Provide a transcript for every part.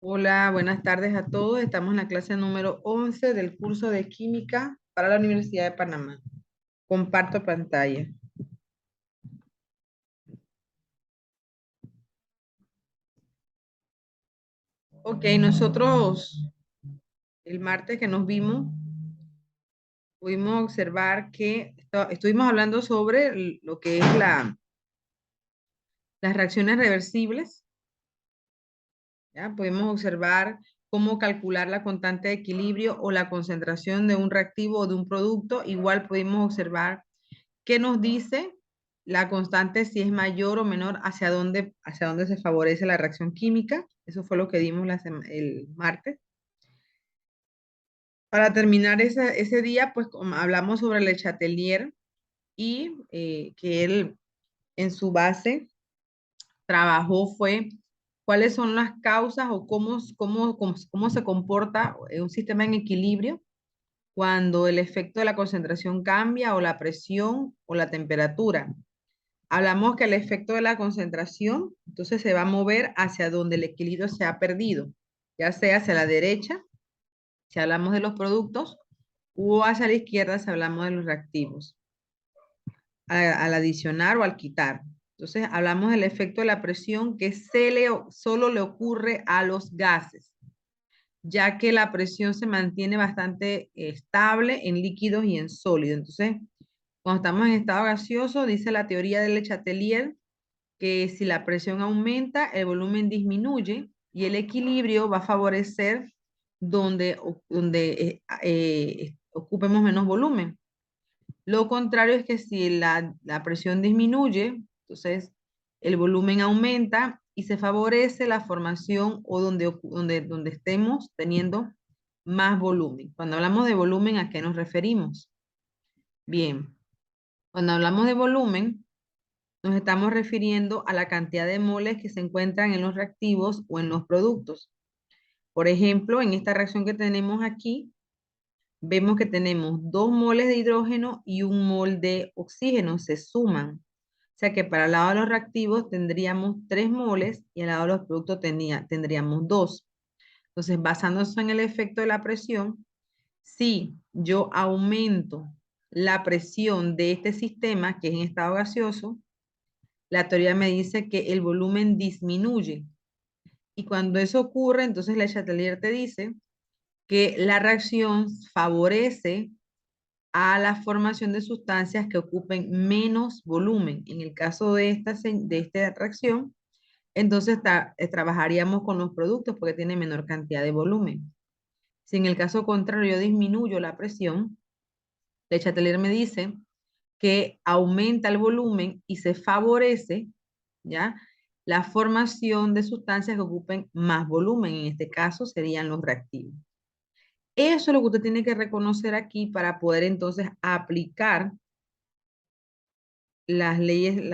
Hola, buenas tardes a todos. Estamos en la clase número 11 del curso de Química para la Universidad de Panamá. Comparto pantalla. Ok, nosotros el martes que nos vimos, pudimos observar que estuvimos hablando sobre lo que es las reacciones reversibles. ¿Ya? Pudimos observar cómo calcular la constante de equilibrio o la concentración de un reactivo o de un producto. Igual pudimos observar qué nos dice la constante, si es mayor o menor, hacia dónde se favorece la reacción química. Eso fue lo que dimos el martes. Para terminar ese día, pues como hablamos sobre Le Chatelier y que él en su base trabajó fue cuáles son las causas o cómo se comporta un sistema en equilibrio cuando el efecto de la concentración cambia o la presión o la temperatura. Hablamos que el efecto de la concentración, entonces se va a mover hacia donde el equilibrio se ha perdido, ya sea hacia la derecha, si hablamos de los productos, o hacia la izquierda, si hablamos de los reactivos, al adicionar o al quitar. Entonces, hablamos del efecto de la presión que solo le ocurre a los gases, ya que la presión se mantiene bastante estable en líquidos y en sólidos. Entonces, cuando estamos en estado gaseoso, dice la teoría de Le Chatelier, que si la presión aumenta, el volumen disminuye y el equilibrio va a favorecer donde ocupemos menos volumen. Lo contrario es que si la presión disminuye, entonces el volumen aumenta y se favorece la formación o donde estemos teniendo más volumen. Cuando hablamos de volumen, ¿a qué nos referimos? Bien, cuando hablamos de volumen, nos estamos refiriendo a la cantidad de moles que se encuentran en los reactivos o en los productos. Por ejemplo, en esta reacción que tenemos aquí, vemos que tenemos 2 moles de hidrógeno y 1 mol de oxígeno, se suman. O sea que para el lado de los reactivos tendríamos 3 moles y al lado de los productos tendríamos 2. Entonces, basándose en el efecto de la presión, si yo aumento la presión de este sistema, que es en estado gaseoso, la teoría me dice que el volumen disminuye. Y cuando eso ocurre, entonces Le Chatelier te dice que la reacción favorece a la formación de sustancias que ocupen menos volumen. En el caso de esta reacción, entonces trabajaríamos con los productos porque tiene menor cantidad de volumen. Si en el caso contrario yo disminuyo la presión, Le Chatelier me dice que aumenta el volumen y se favorece, ¿ya? La formación de sustancias que ocupen más volumen, en este caso serían los reactivos. Eso es lo que usted tiene que reconocer aquí para poder entonces aplicar las leyes,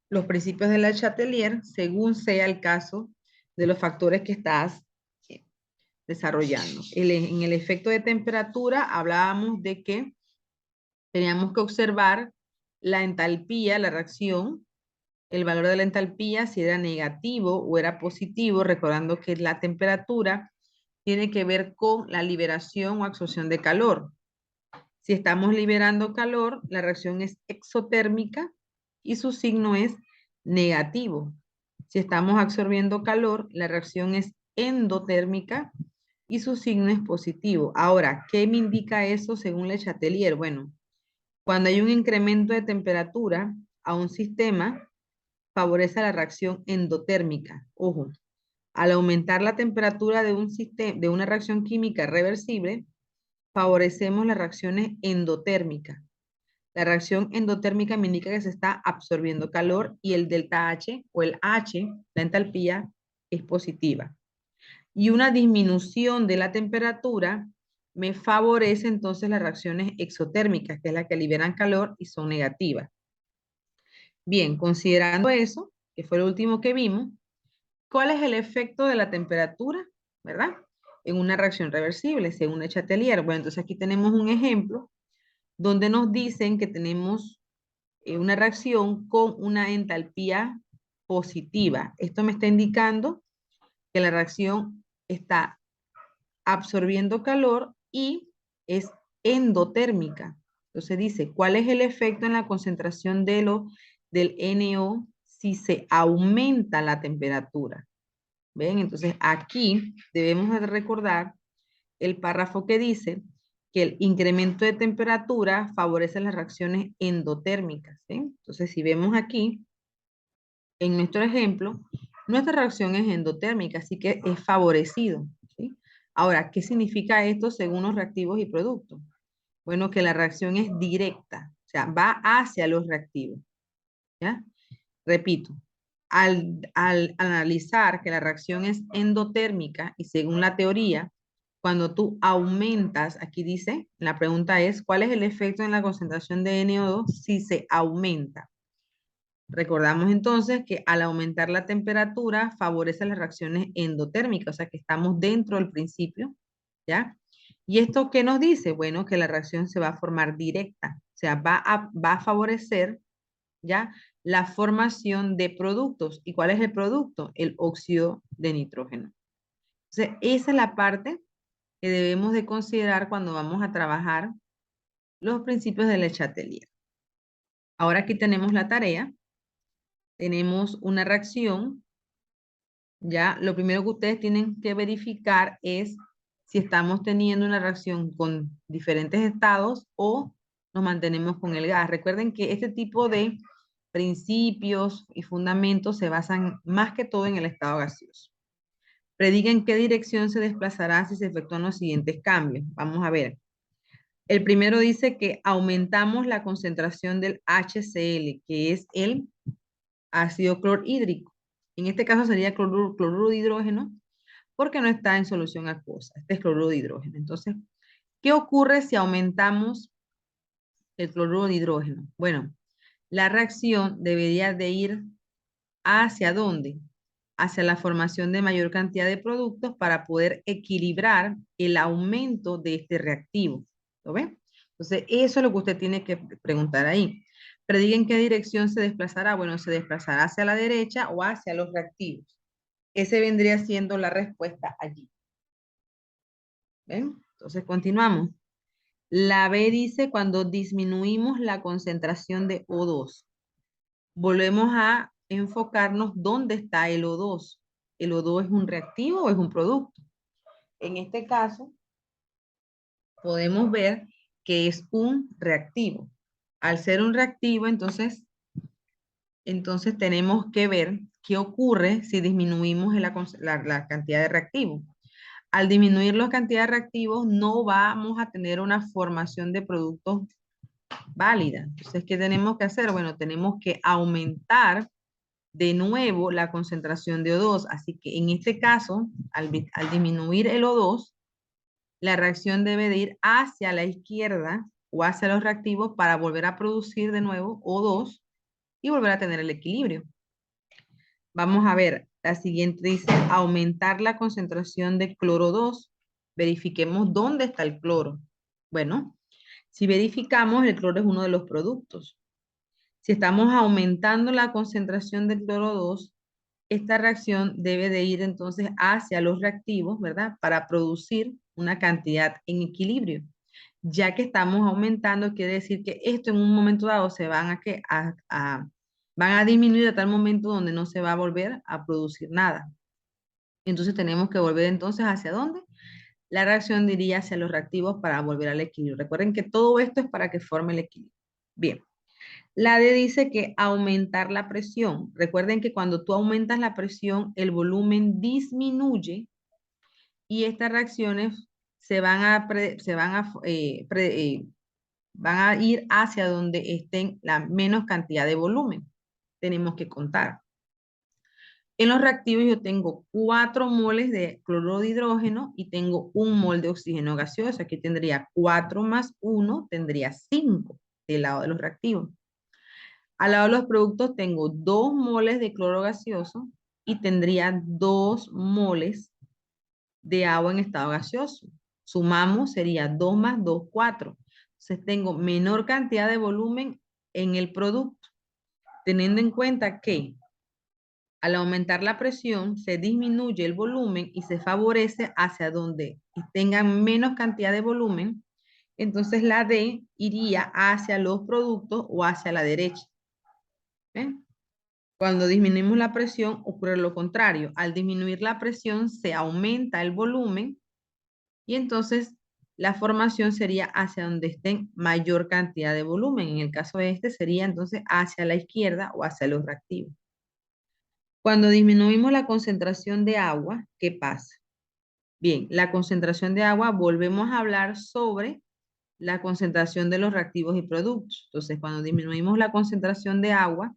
los principios de la Chatelier según sea el caso de los factores que estás eh, desarrollando. En el efecto de temperatura hablábamos de que teníamos que observar la entalpía, la reacción, el valor de la entalpía, si era negativo o era positivo, recordando que la temperatura tiene que ver con la liberación o absorción de calor. Si estamos liberando calor, la reacción es exotérmica y su signo es negativo. Si estamos absorbiendo calor, la reacción es endotérmica y su signo es positivo. Ahora, ¿qué me indica eso según Le Chatelier? Bueno, cuando hay un incremento de temperatura a un sistema, favorece la reacción endotérmica. Ojo, al aumentar la temperatura de una reacción química reversible, favorecemos las reacciones endotérmicas. La reacción endotérmica me indica que se está absorbiendo calor y el delta H o el H, la entalpía, es positiva. Y una disminución de la temperatura me favorece entonces las reacciones exotérmicas, que es la que liberan calor y son negativas. Bien, considerando eso, que fue lo último que vimos, ¿cuál es el efecto de la temperatura, verdad? En una reacción reversible, según Le Chatelier. Bueno, entonces aquí tenemos un ejemplo donde nos dicen que tenemos una reacción con una entalpía positiva. Esto me está indicando que la reacción está absorbiendo calor y es endotérmica. Entonces dice, ¿cuál es el efecto en la concentración del NO si se aumenta la temperatura? ¿Ven? Entonces aquí debemos de recordar el párrafo que dice que el incremento de temperatura favorece las reacciones endotérmicas. ¿Ven? Entonces si vemos aquí, en nuestro ejemplo, nuestra reacción es endotérmica, así que es favorecido. ¿Sí? Ahora, ¿qué significa esto según los reactivos y productos? Bueno, que la reacción es directa, o sea, va hacia los reactivos. ¿Ya? Repito, al analizar que la reacción es endotérmica y según la teoría, cuando tú aumentas, aquí dice, la pregunta es, ¿cuál es el efecto en la concentración de NO2 si se aumenta? Recordamos entonces que al aumentar la temperatura favorece las reacciones endotérmicas, o sea que estamos dentro del principio, ¿ya? ¿Y esto qué nos dice? Bueno, que la reacción se va a formar directa, o sea, va a favorecer, ¿ya? La formación de productos. ¿Y cuál es el producto? El óxido de nitrógeno. Entonces, esa es la parte que debemos de considerar cuando vamos a trabajar los principios de Le Chatelier. Ahora aquí tenemos la tarea. Tenemos una reacción, ya lo primero que ustedes tienen que verificar es si estamos teniendo una reacción con diferentes estados o nos mantenemos con el gas. Recuerden que este tipo de principios y fundamentos se basan más que todo en el estado gaseoso. Prediga en qué dirección se desplazará si se efectúan los siguientes cambios. Vamos a ver. El primero dice que aumentamos la concentración del HCl, que es el ácido clorhídrico. En este caso sería cloruro de hidrógeno, porque no está en solución acuosa. Este es cloruro de hidrógeno. Entonces, ¿qué ocurre si aumentamos el cloruro de hidrógeno? Bueno, la reacción debería de ir ¿hacia dónde? Hacia la formación de mayor cantidad de productos para poder equilibrar el aumento de este reactivo. ¿Lo ven? Entonces, eso es lo que usted tiene que preguntar ahí. Prediga en qué dirección se desplazará. Bueno, se desplazará hacia la derecha o hacia los reactivos. Ese vendría siendo la respuesta allí. ¿Ven? Entonces, continuamos. La B dice cuando disminuimos la concentración de O2. Volvemos a enfocarnos dónde está el O2. ¿El O2 es un reactivo o es un producto? En este caso, podemos ver que es un reactivo. Al ser un reactivo, entonces tenemos que ver qué ocurre si disminuimos la cantidad de reactivos. Al disminuir la cantidad de reactivos, no vamos a tener una formación de productos válida. Entonces, ¿qué tenemos que hacer? Bueno, tenemos que aumentar de nuevo la concentración de O2. Así que en este caso, al disminuir el O2, la reacción debe de ir hacia la izquierda o hacia los reactivos para volver a producir de nuevo O2 y volver a tener el equilibrio. Vamos a ver, la siguiente dice aumentar la concentración de cloro 2. Verifiquemos dónde está el cloro. Bueno, si verificamos, el cloro es uno de los productos. Si estamos aumentando la concentración de cloro 2, esta reacción debe de ir entonces hacia los reactivos, ¿verdad? Para producir una cantidad en equilibrio. Ya que estamos aumentando, quiere decir que esto en un momento dado se van van a disminuir a tal momento donde no se va a volver a producir nada. Entonces tenemos que volver entonces ¿hacia dónde? La reacción diría hacia los reactivos para volver al equilibrio. Recuerden que todo esto es para que forme el equilibrio. Bien. La D dice que aumentar la presión. Recuerden que cuando tú aumentas la presión, el volumen disminuye y estas reacciones van a ir hacia donde estén la menos cantidad de volumen. Tenemos que contar. En los reactivos yo tengo 4 moles de cloruro de hidrógeno y tengo 1 mol de oxígeno gaseoso. Aquí tendría 4 más 1, tendría 5 del lado de los reactivos. Al lado de los productos tengo 2 moles de cloro gaseoso y tendría 2 moles de agua en estado gaseoso. Sumamos, sería 2 más 2, 4. Entonces tengo menor cantidad de volumen en el producto, teniendo en cuenta que Al aumentar la presión, se disminuye el volumen y se favorece hacia donde tengan menos cantidad de volumen. Entonces la D iría hacia los productos o hacia la derecha. ¿Ven? Cuando disminuimos la presión, ocurre lo contrario. Al disminuir la presión, se aumenta el volumen y entonces la formación sería hacia donde estén mayor cantidad de volumen. En el caso de este sería entonces hacia la izquierda o hacia los reactivos. Cuando disminuimos la concentración de agua, ¿qué pasa? Bien, la concentración de agua, volvemos a hablar sobre la concentración de los reactivos y productos. Entonces, cuando disminuimos la concentración de agua,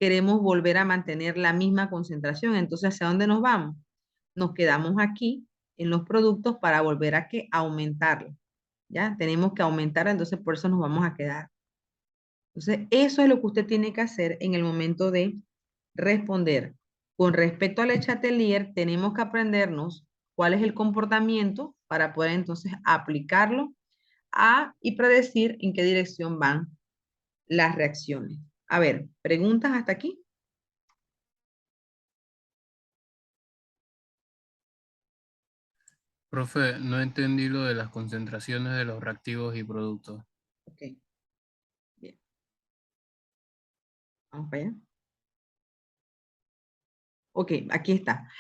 queremos volver a mantener la misma concentración. Entonces, ¿hacia dónde nos vamos? Nos quedamos aquí en los productos para volver a que aumentarlo. ¿Ya? Tenemos que aumentar, entonces por eso nos vamos a quedar. Entonces, eso es lo que usted tiene que hacer en el momento de responder. Con respecto al Chatelier, tenemos que aprendernos cuál es el comportamiento para poder entonces aplicarlo y predecir en qué dirección van las reacciones. A ver, ¿preguntas hasta aquí? Profe, no entendí lo de las concentraciones de los reactivos y productos. Ok, bien. Vamos para allá. Ok, aquí está.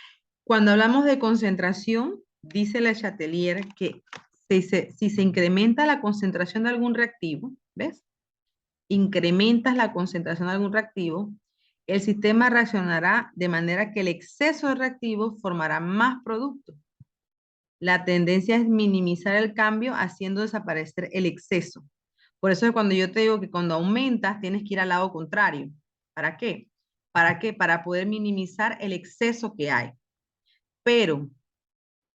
Cuando hablamos de concentración, dice la Chatelier que si se incrementa la concentración de algún reactivo, ¿ves? Incrementas la concentración de algún reactivo, el sistema reaccionará de manera que el exceso de reactivo formará más producto. La tendencia es minimizar el cambio haciendo desaparecer el exceso. Por eso es cuando yo te digo que cuando aumentas tienes que ir al lado contrario. ¿Para qué? ¿Para qué? Para poder minimizar el exceso que hay. Pero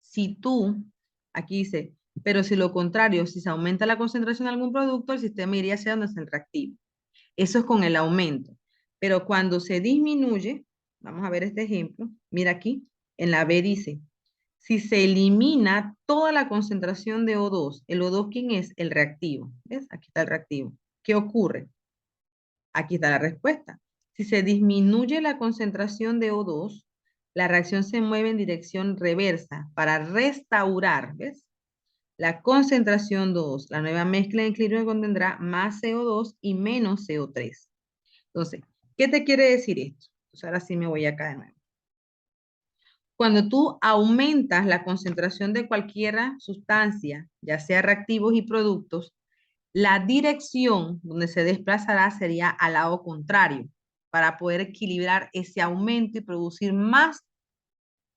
si tú, aquí dice, pero si lo contrario, si se aumenta la concentración de algún producto, el sistema iría hacia donde es el reactivo. Eso es con el aumento. Pero cuando se disminuye, vamos a ver este ejemplo, mira aquí, en la B dice, si se elimina toda la concentración de O2, ¿el O2 quién es? El reactivo. ¿Ves? Aquí está el reactivo. ¿Qué ocurre? Aquí está la respuesta. Si se disminuye la concentración de O2, la reacción se mueve en dirección reversa para restaurar, ¿ves? La concentración 2, la nueva mezcla de equilibrio contendrá más CO2 y menos CO3. Entonces, ¿qué te quiere decir esto? Entonces, ahora sí me voy acá de nuevo. Cuando tú aumentas la concentración de cualquier sustancia, ya sea reactivos y productos, la dirección donde se desplazará sería al lado contrario, para poder equilibrar ese aumento y producir más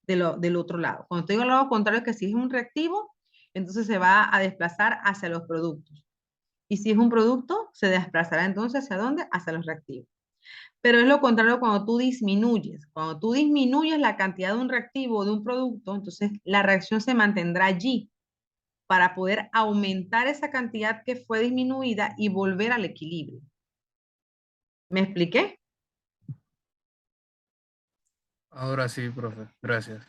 del otro lado. Cuando te digo al lado contrario, es que si es un reactivo, entonces se va a desplazar hacia los productos. Y si es un producto, se desplazará entonces ¿hacia dónde? Hacia los reactivos. Pero es lo contrario cuando tú disminuyes. Cuando tú disminuyes la cantidad de un reactivo o de un producto, entonces la reacción se mantendrá allí para poder aumentar esa cantidad que fue disminuida y volver al equilibrio. ¿Me expliqué? Ahora sí, profe, gracias.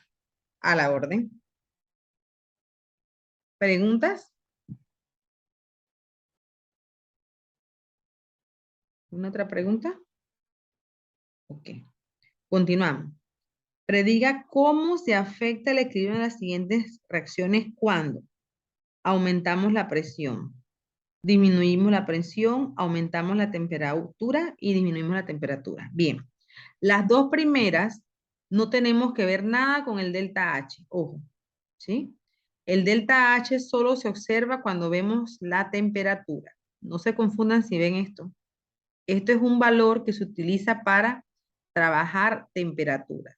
A la orden. ¿Preguntas? ¿Una otra pregunta? Ok. Continuamos. Prediga cómo se afecta el equilibrio en las siguientes reacciones cuando aumentamos la presión, disminuimos la presión, aumentamos la temperatura y disminuimos la temperatura. Bien, las dos primeras no tenemos que ver nada con el delta H, ojo, ¿sí? El delta H solo se observa cuando vemos la temperatura. No se confundan si ven esto. Esto es un valor que se utiliza para trabajar temperaturas.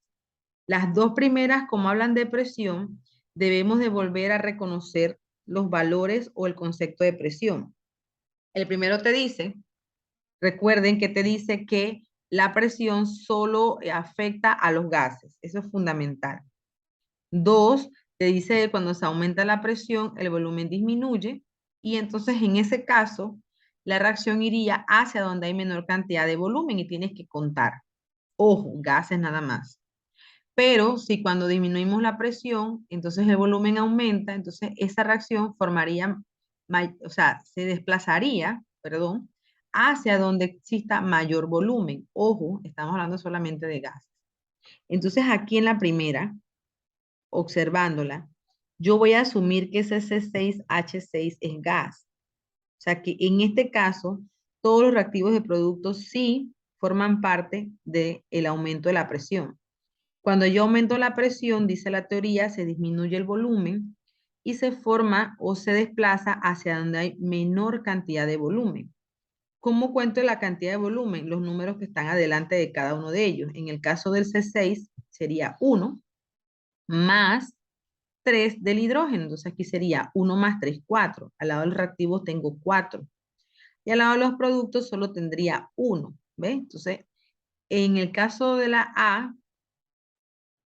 Las dos primeras, como hablan de presión, debemos de volver a reconocer los valores o el concepto de presión. El primero te dice, recuerden que te dice que la presión solo afecta a los gases. Eso es fundamental. Dos, te dice que cuando se aumenta la presión, el volumen disminuye y entonces en ese caso, la reacción iría hacia donde hay menor cantidad de volumen y tienes que contar. Ojo, gases nada más. Pero si cuando disminuimos la presión, entonces el volumen aumenta, entonces esa reacción formaría, o sea, se desplazaría, perdón, hacia donde exista mayor volumen. Ojo, estamos hablando solamente de gases. Entonces aquí en la primera, observándola, yo voy a asumir que ese C6H6 es gas. O sea que en este caso, todos los reactivos de productos sí forman parte del aumento de la presión. Cuando yo aumento la presión, dice la teoría, se disminuye el volumen y se forma o se desplaza hacia donde hay menor cantidad de volumen. ¿Cómo cuento la cantidad de volumen? Los números que están adelante de cada uno de ellos. En el caso del C6 sería 1 más 3 del hidrógeno. Entonces aquí sería 1 más 3, 4. Al lado de los reactivos tengo 4. Y al lado de los productos solo tendría 1. ¿Ves? Entonces, en el caso de la A,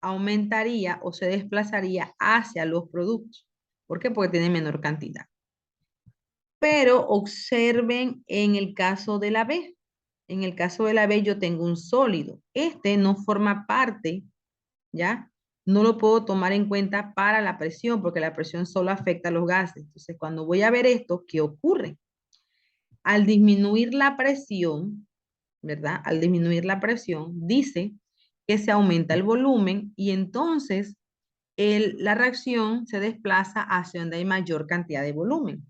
aumentaría o se desplazaría hacia los productos. ¿Por qué? Porque tiene menor cantidad. Pero observen en el caso de la B. En el caso de la B yo tengo un sólido. Este no forma parte, ¿ya? No lo puedo tomar en cuenta para la presión, porque la presión solo afecta a los gases. Entonces, cuando voy a ver esto, ¿qué ocurre? Al disminuir la presión, ¿verdad? Al disminuir la presión, dice que se aumenta el volumen y entonces la reacción se desplaza hacia donde hay mayor cantidad de volumen.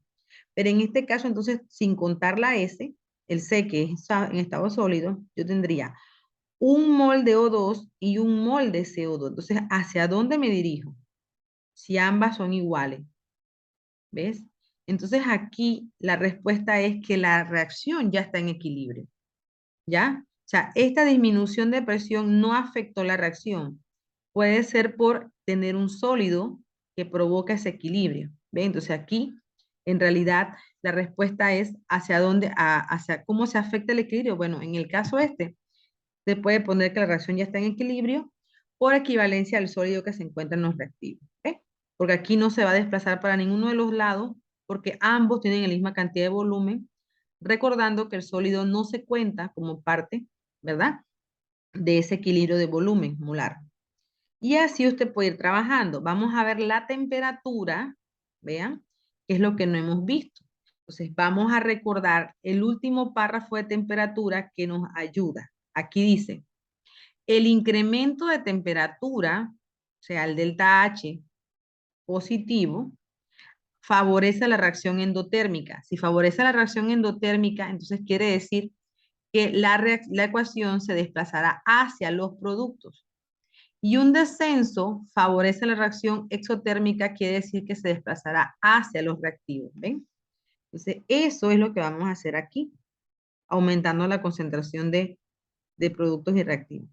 Pero en este caso, entonces, sin contar la S, el C que es en estado sólido, yo tendría un mol de O2 y un mol de CO2. Entonces, ¿hacia dónde me dirijo? Si ambas son iguales, ¿ves? Entonces aquí la respuesta es que la reacción ya está en equilibrio, ¿ya? O sea, esta disminución de presión no afectó la reacción. Puede ser por tener un sólido que provoca ese equilibrio, ¿ves? Entonces aquí, en realidad, la respuesta es hacia dónde, hacia cómo se afecta el equilibrio. Bueno, en el caso este, se puede poner que la reacción ya está en equilibrio por equivalencia al sólido que se encuentra en los reactivos. ¿Okay? Porque aquí no se va a desplazar para ninguno de los lados porque ambos tienen la misma cantidad de volumen, recordando que el sólido no se cuenta como parte, ¿verdad? De ese equilibrio de volumen molar. Y así usted puede ir trabajando. Vamos a ver la temperatura, vean, que es lo que no hemos visto. Entonces, vamos a recordar el último párrafo de temperatura que nos ayuda. Aquí dice, el incremento de temperatura, o sea, el delta H positivo, favorece la reacción endotérmica. Si favorece la reacción endotérmica, entonces quiere decir que la ecuación se desplazará hacia los productos. Y un descenso favorece la reacción exotérmica, quiere decir que se desplazará hacia los reactivos. ¿Ven? Entonces, eso es lo que vamos a hacer aquí, aumentando la concentración de productos y reactivos.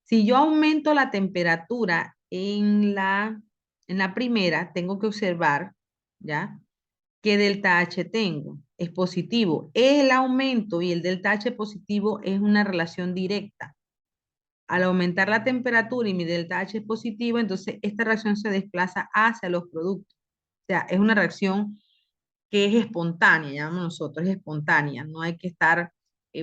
Si yo aumento la temperatura en la primera, tengo que observar, ¿ya? ¿Qué delta H tengo? Es positivo. El aumento y el delta H positivo es una relación directa. Al aumentar la temperatura y mi delta H es positivo, entonces esta reacción se desplaza hacia los productos. O sea, es una reacción que es espontánea, llamamos nosotros, es espontánea. No hay que estar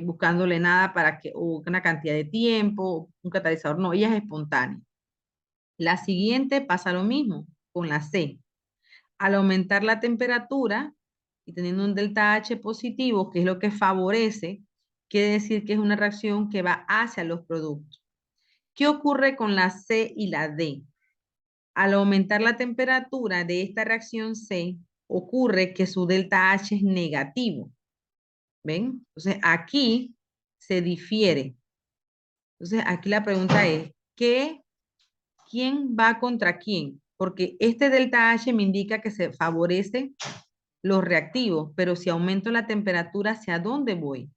buscándole nada para que, o una cantidad de tiempo, un catalizador, no, ella es espontánea. La siguiente pasa lo mismo con la C. Al aumentar la temperatura y teniendo un delta H positivo, que es lo que favorece, quiere decir que es una reacción que va hacia los productos. ¿Qué ocurre con la C y la D? Al aumentar la temperatura de esta reacción C, ocurre que su delta H es negativo. ¿Ven? Entonces aquí se difiere. Entonces aquí la pregunta es, ¿quién va contra quién? Porque este delta H me indica que se favorece los reactivos, pero si aumento la temperatura, ¿hacia dónde voy?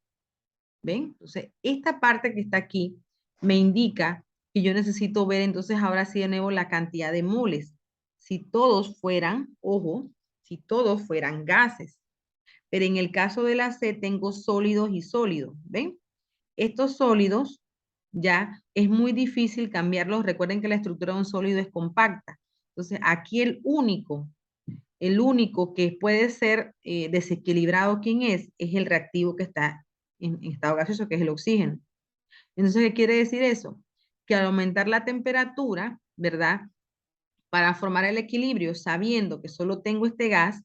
¿Ven? Entonces, esta parte que está aquí me indica que yo necesito ver entonces ahora sí de nuevo la cantidad de moles. Si todos fueran, ojo, si todos fueran gases. Pero en el caso de la C tengo sólidos y sólidos, ¿ven? Estos sólidos ya es muy difícil cambiarlos. Recuerden que la estructura de un sólido es compacta. Entonces, aquí el único que puede ser desequilibrado, ¿quién es? Es el reactivo que está en estado gaseoso, que es el oxígeno. Entonces, ¿qué quiere decir eso? Que al aumentar la temperatura, ¿verdad? Para formar el equilibrio, sabiendo que solo tengo este gas,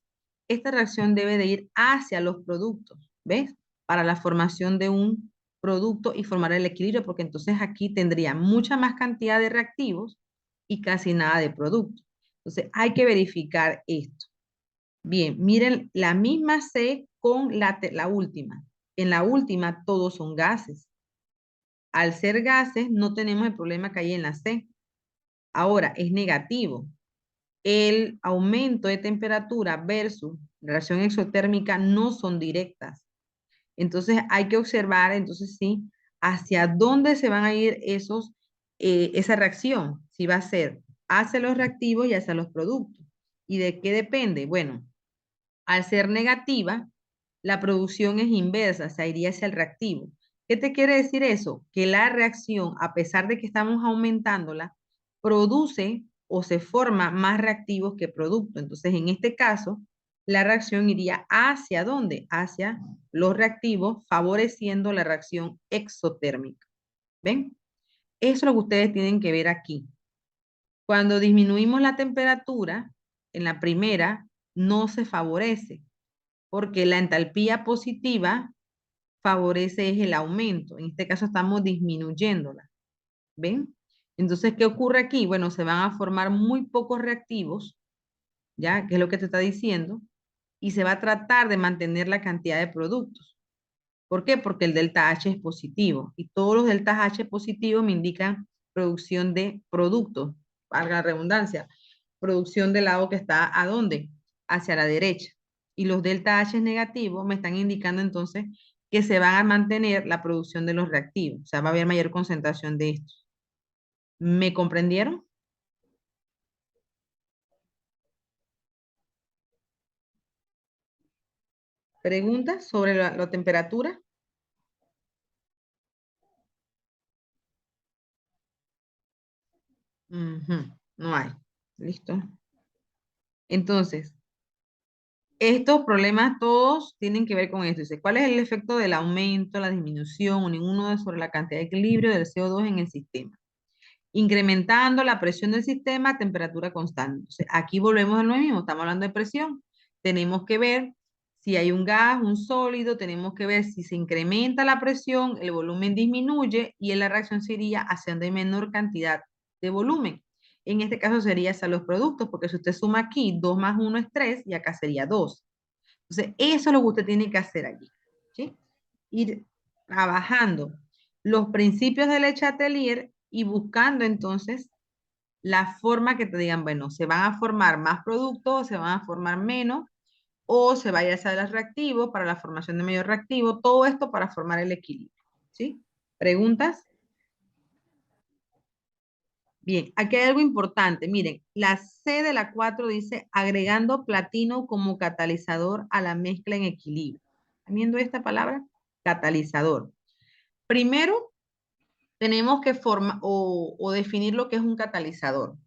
esta reacción debe de ir hacia los productos, ¿ves? Para la formación de un producto y formar el equilibrio, porque entonces aquí tendría mucha más cantidad de reactivos y casi nada de producto. Entonces hay que verificar esto. Bien, miren la misma C con la última. En la última todos son gases. Al ser gases no tenemos el problema que hay en la C. Ahora es negativo. El aumento de temperatura versus reacción exotérmica no son directas. Entonces hay que observar, entonces sí, hacia dónde se van a ir esa reacción. Si va a ser hacia los reactivos y hacia los productos. ¿Y de qué depende? Bueno, al ser negativa, la producción es inversa, o sea, iría hacia el reactivo. ¿Qué te quiere decir eso? Que la reacción, a pesar de que estamos aumentándola, produce o se forma más reactivos que producto. Entonces, en este caso, la reacción iría hacia dónde? Hacia los reactivos, favoreciendo la reacción exotérmica. ¿Ven? Eso es lo que ustedes tienen que ver aquí. Cuando disminuimos la temperatura, en la primera, no se favorece porque la entalpía positiva favorece es el aumento. En este caso estamos disminuyéndola. ¿Ven? Entonces, ¿qué ocurre aquí? Bueno, se van a formar muy pocos reactivos, ¿ya? Que es lo que te está diciendo, y se va a tratar de mantener la cantidad de productos. ¿Por qué? Porque el delta H es positivo y todos los deltas H positivos me indican producción de productos, valga la redundancia, producción del lado que está ¿a dónde? Hacia la derecha. Y los delta H negativos me están indicando entonces que se van a mantener la producción de los reactivos, o sea, va a haber mayor concentración de estos. ¿Me comprendieron? ¿Preguntas sobre la temperatura? Ujú, no hay. ¿Listo? Entonces, estos problemas todos tienen que ver con esto. Dice, ¿cuál es el efecto del aumento, la disminución o ninguno sobre la cantidad de equilibrio del CO2 en el sistema? Incrementando la presión del sistema a temperatura constante. Entonces, aquí volvemos a lo mismo, estamos hablando de presión. Tenemos que ver si hay un gas, un sólido, tenemos que ver si se incrementa la presión, el volumen disminuye y en la reacción sería hacia donde hay menor cantidad de volumen. En este caso sería hacia los productos, porque si usted suma aquí 2 más 1 es 3 y acá sería 2. Entonces, eso es lo que usted tiene que hacer allí. ¿Sí? Ir trabajando los principios del Chatelier y buscando entonces la forma que te digan, bueno, se van a formar más productos, se van a formar menos, o se vaya a hacer el reactivo para la formación de mayor reactivo, todo esto para formar el equilibrio. ¿Sí? ¿Preguntas? Bien, aquí hay algo importante. Miren, la C de la 4 dice agregando platino como catalizador a la mezcla en equilibrio. ¿Están viendo esta palabra? Catalizador. Primero, tenemos que formar o definir lo que es un catalizador.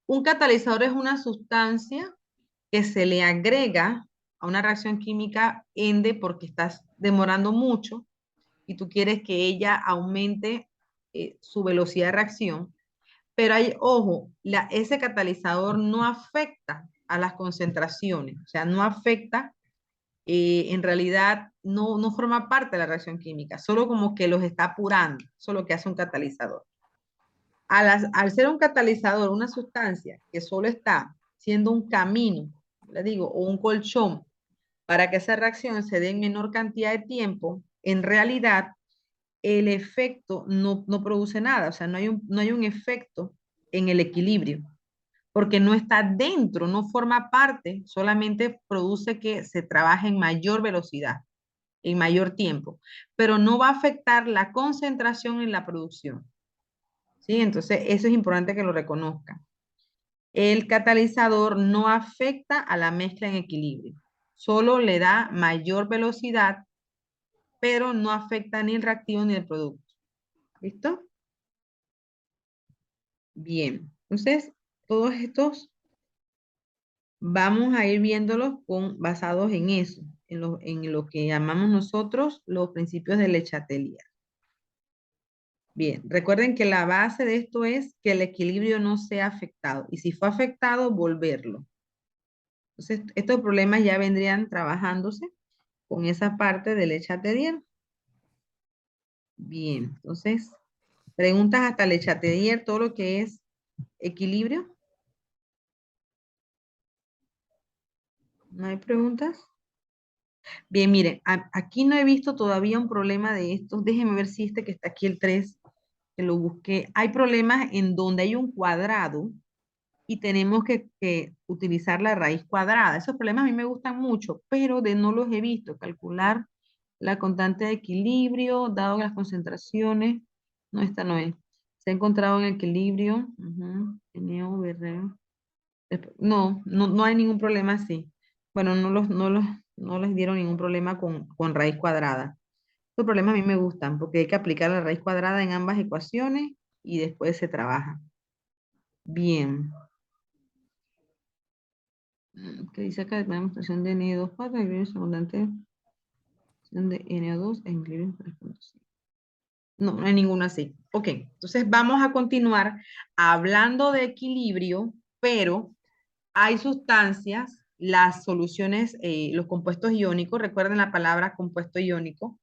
Un catalizador es una sustancia que se le agrega a una reacción química ende porque estás demorando mucho y tú quieres que ella aumente su velocidad de reacción. Pero hay, ojo, ese catalizador no afecta a las concentraciones, o sea, no afecta, en realidad no forma parte de la reacción química, solo como que los está apurando, eso es lo que hace un catalizador. Al ser un catalizador, una sustancia que solo está siendo un camino, le digo, o un colchón, para que esa reacción se dé en menor cantidad de tiempo, en realidad el efecto no produce nada, o sea, no hay un efecto en el equilibrio, porque no está dentro, no forma parte, solamente produce que se trabaje en mayor velocidad, en mayor tiempo, pero no va a afectar la concentración en la producción. ¿Sí? Entonces, eso es importante que lo reconozcan. El catalizador no afecta a la mezcla en equilibrio, solo le da mayor velocidad, pero no afecta ni el reactivo ni el producto. ¿Listo? Bien. Entonces, todos estos vamos a ir viéndolos basados en eso, en lo que llamamos nosotros los principios de Le Chatelier. Bien, recuerden que la base de esto es que el equilibrio no sea afectado y si fue afectado, volverlo. Entonces, estos problemas ya vendrían trabajándose con esa parte del Le Chatelier. Bien, entonces, preguntas hasta Le Chatelier, todo lo que es equilibrio. ¿No hay preguntas? Bien, miren, aquí no he visto todavía un problema de estos. Déjenme ver si este que está aquí, el 3 que lo busqué. Hay problemas en donde hay un cuadrado y tenemos que utilizar la raíz cuadrada. Esos problemas a mí me gustan mucho, pero no los he visto. Calcular la constante de equilibrio, dado las concentraciones. No, esta no es. Se ha encontrado en equilibrio. NO, BR. No hay ningún problema así. Bueno, no les dieron ningún problema con raíz cuadrada. Estos problemas a mí me gustan porque hay que aplicar la raíz cuadrada en ambas ecuaciones y después se trabaja. Bien. Que dice acá la demostración de N2, 4, equilibrio abundante de NO2 en equilibrio 3.5. No hay ninguna así. Ok, entonces vamos a continuar hablando de equilibrio, pero hay sustancias, las soluciones, los compuestos iónicos, recuerden la palabra compuesto iónico,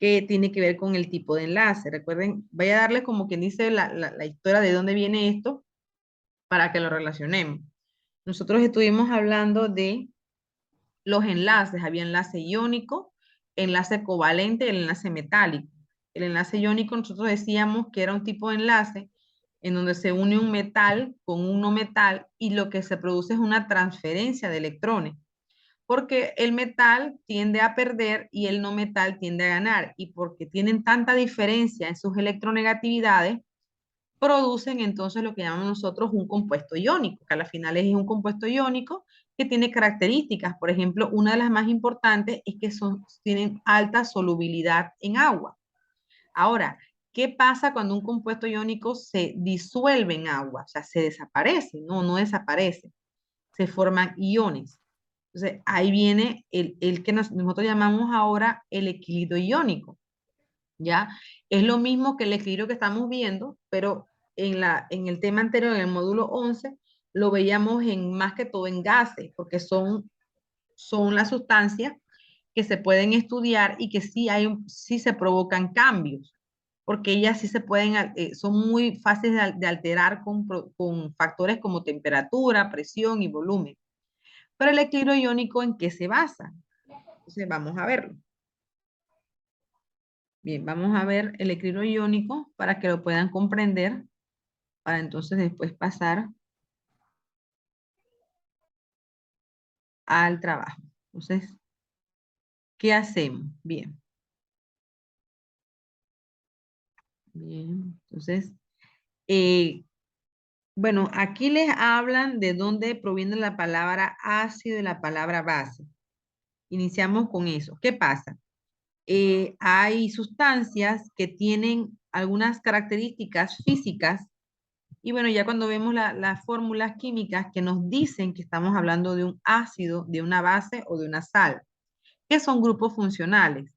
que tiene que ver con el tipo de enlace. Recuerden, voy a darles como quien dice la historia de dónde viene esto para que lo relacionemos. Nosotros estuvimos hablando de los enlaces. Había enlace iónico, enlace covalente y el enlace metálico. El enlace iónico nosotros decíamos que era un tipo de enlace en donde se une un metal con un no metal y lo que se produce es una transferencia de electrones, porque el metal tiende a perder y el no metal tiende a ganar, y porque tienen tanta diferencia en sus electronegatividades, producen entonces lo que llamamos nosotros un compuesto iónico, que a la final es un compuesto iónico que tiene características. Por ejemplo, una de las más importantes es que tienen alta solubilidad en agua. Ahora, ¿qué pasa cuando un compuesto iónico se disuelve en agua? O sea, se desaparece, no desaparece, se forman iones. Entonces, ahí viene el que nosotros llamamos ahora el equilibrio iónico. ¿Ya? Es lo mismo que el equilibrio que estamos viendo, pero en el tema anterior, en el módulo 11, lo veíamos en más que todo en gases, porque son las sustancias que se pueden estudiar y que sí se provocan cambios, porque ellas sí se pueden, son muy fáciles de alterar con factores como temperatura, presión y volumen. Pero el equilibrio iónico, ¿en qué se basa? Entonces, vamos a verlo. Bien, vamos a ver el equilibrio iónico para que lo puedan comprender, para entonces después pasar al trabajo. Entonces, ¿qué hacemos? Bien, bien. Entonces, eh, bueno, aquí les hablan de dónde proviene la palabra ácido y la palabra base. Iniciamos con eso. ¿Qué pasa? Hay sustancias que tienen algunas características físicas. Y bueno, ya cuando vemos las fórmulas químicas que nos dicen que estamos hablando de un ácido, de una base o de una sal, que son grupos funcionales.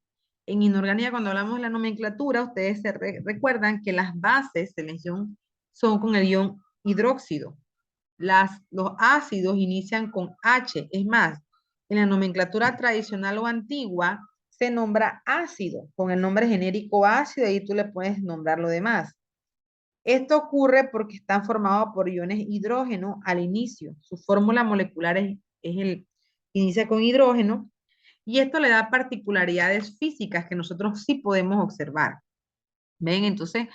En inorgánica, cuando hablamos de la nomenclatura, ustedes recuerdan que las bases de mención son con el ion hidróxido. Los ácidos inician con H. Es más, en la nomenclatura tradicional o antigua se nombra ácido con el nombre genérico ácido y tú le puedes nombrar lo demás. Esto ocurre porque están formados por iones hidrógeno al inicio. Su fórmula molecular inicia con hidrógeno y esto le da particularidades físicas que nosotros sí podemos observar. ¿Ven? Entonces,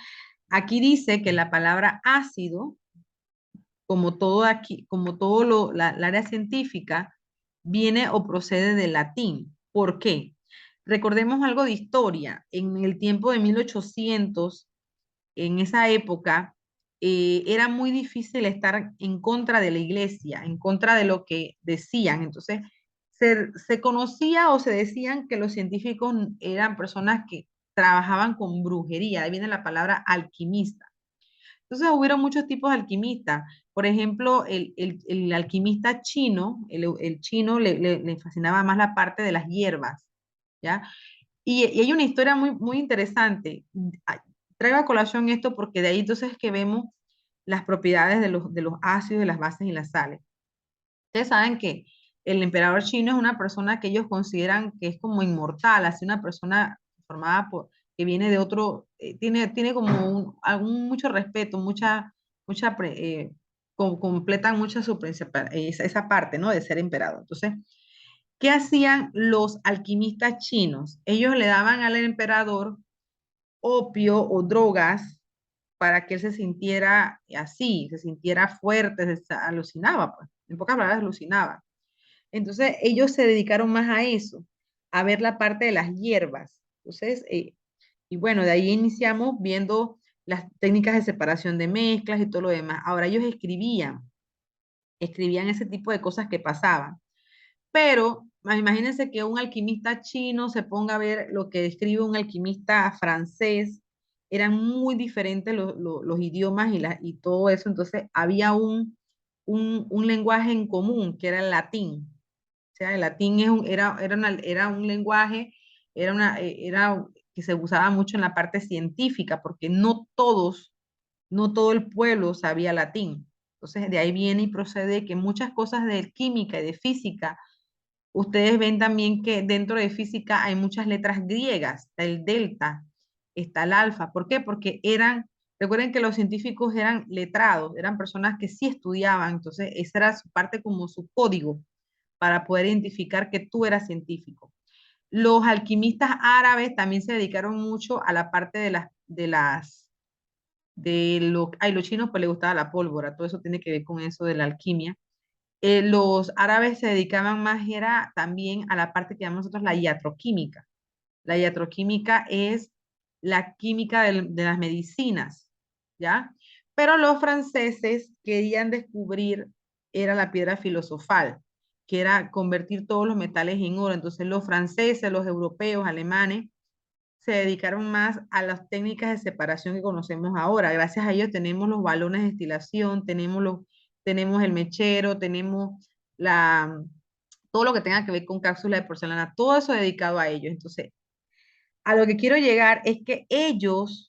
aquí dice que la palabra ácido, como todo aquí, como todo la área científica, viene o procede del latín. ¿Por qué? Recordemos algo de historia. En el tiempo de 1800, en esa época, era muy difícil estar en contra de la iglesia, en contra de lo que decían. Entonces, se conocía o se decían que los científicos eran personas que trabajaban con brujería. Ahí viene la palabra alquimista. Entonces, hubieron muchos tipos de alquimistas. Por ejemplo, el alquimista chino, el chino le fascinaba más la parte de las hierbas, ¿ya? Y hay una historia muy interesante. Traigo a colación esto porque de ahí entonces es que vemos las propiedades de los ácidos, de las bases y las sales. Ustedes saben que el emperador chino es una persona que ellos consideran que es como inmortal, así una persona formada por, que viene de otro, tiene como mucho respeto, completan mucha esa parte, ¿no? De ser emperador. Entonces, ¿qué hacían los alquimistas chinos? Ellos le daban al emperador opio o drogas para que él se sintiera así, se sintiera fuerte, alucinaba, pues. En pocas palabras, alucinaba. Entonces, ellos se dedicaron más a eso, a ver la parte de las hierbas. Entonces, y bueno, de ahí iniciamos viendo las técnicas de separación de mezclas y todo lo demás. Ahora ellos escribían ese tipo de cosas que pasaban. Pero imagínense que un alquimista chino se ponga a ver lo que escribe un alquimista francés. Eran muy diferentes los idiomas y todo eso. Entonces había un lenguaje en común, que era el latín. O sea, el latín era un lenguaje, era que se usaba mucho en la parte científica, porque no todo el pueblo sabía latín. Entonces, de ahí viene y procede que muchas cosas de química y de física, ustedes ven también que dentro de física hay muchas letras griegas, está el delta, está el alfa. ¿Por qué? Porque recuerden que los científicos eran letrados, eran personas que sí estudiaban, entonces esa era su parte como su código para poder identificar que tú eras científico. Los alquimistas árabes también se dedicaron mucho a la parte los chinos pues les gustaba la pólvora, todo eso tiene que ver con eso de la alquimia. Los árabes se dedicaban más era también a la parte que llamamos nosotros la iatroquímica. La iatroquímica es la química de las medicinas, ¿ya? Pero los franceses querían descubrir, era la piedra filosofal, que era convertir todos los metales en oro. Entonces los franceses, los europeos, alemanes, se dedicaron más a las técnicas de separación que conocemos ahora. Gracias a ellos tenemos los balones de destilación, tenemos el mechero, tenemos todo lo que tenga que ver con cápsulas de porcelana, todo eso dedicado a ellos. Entonces, a lo que quiero llegar es que ellos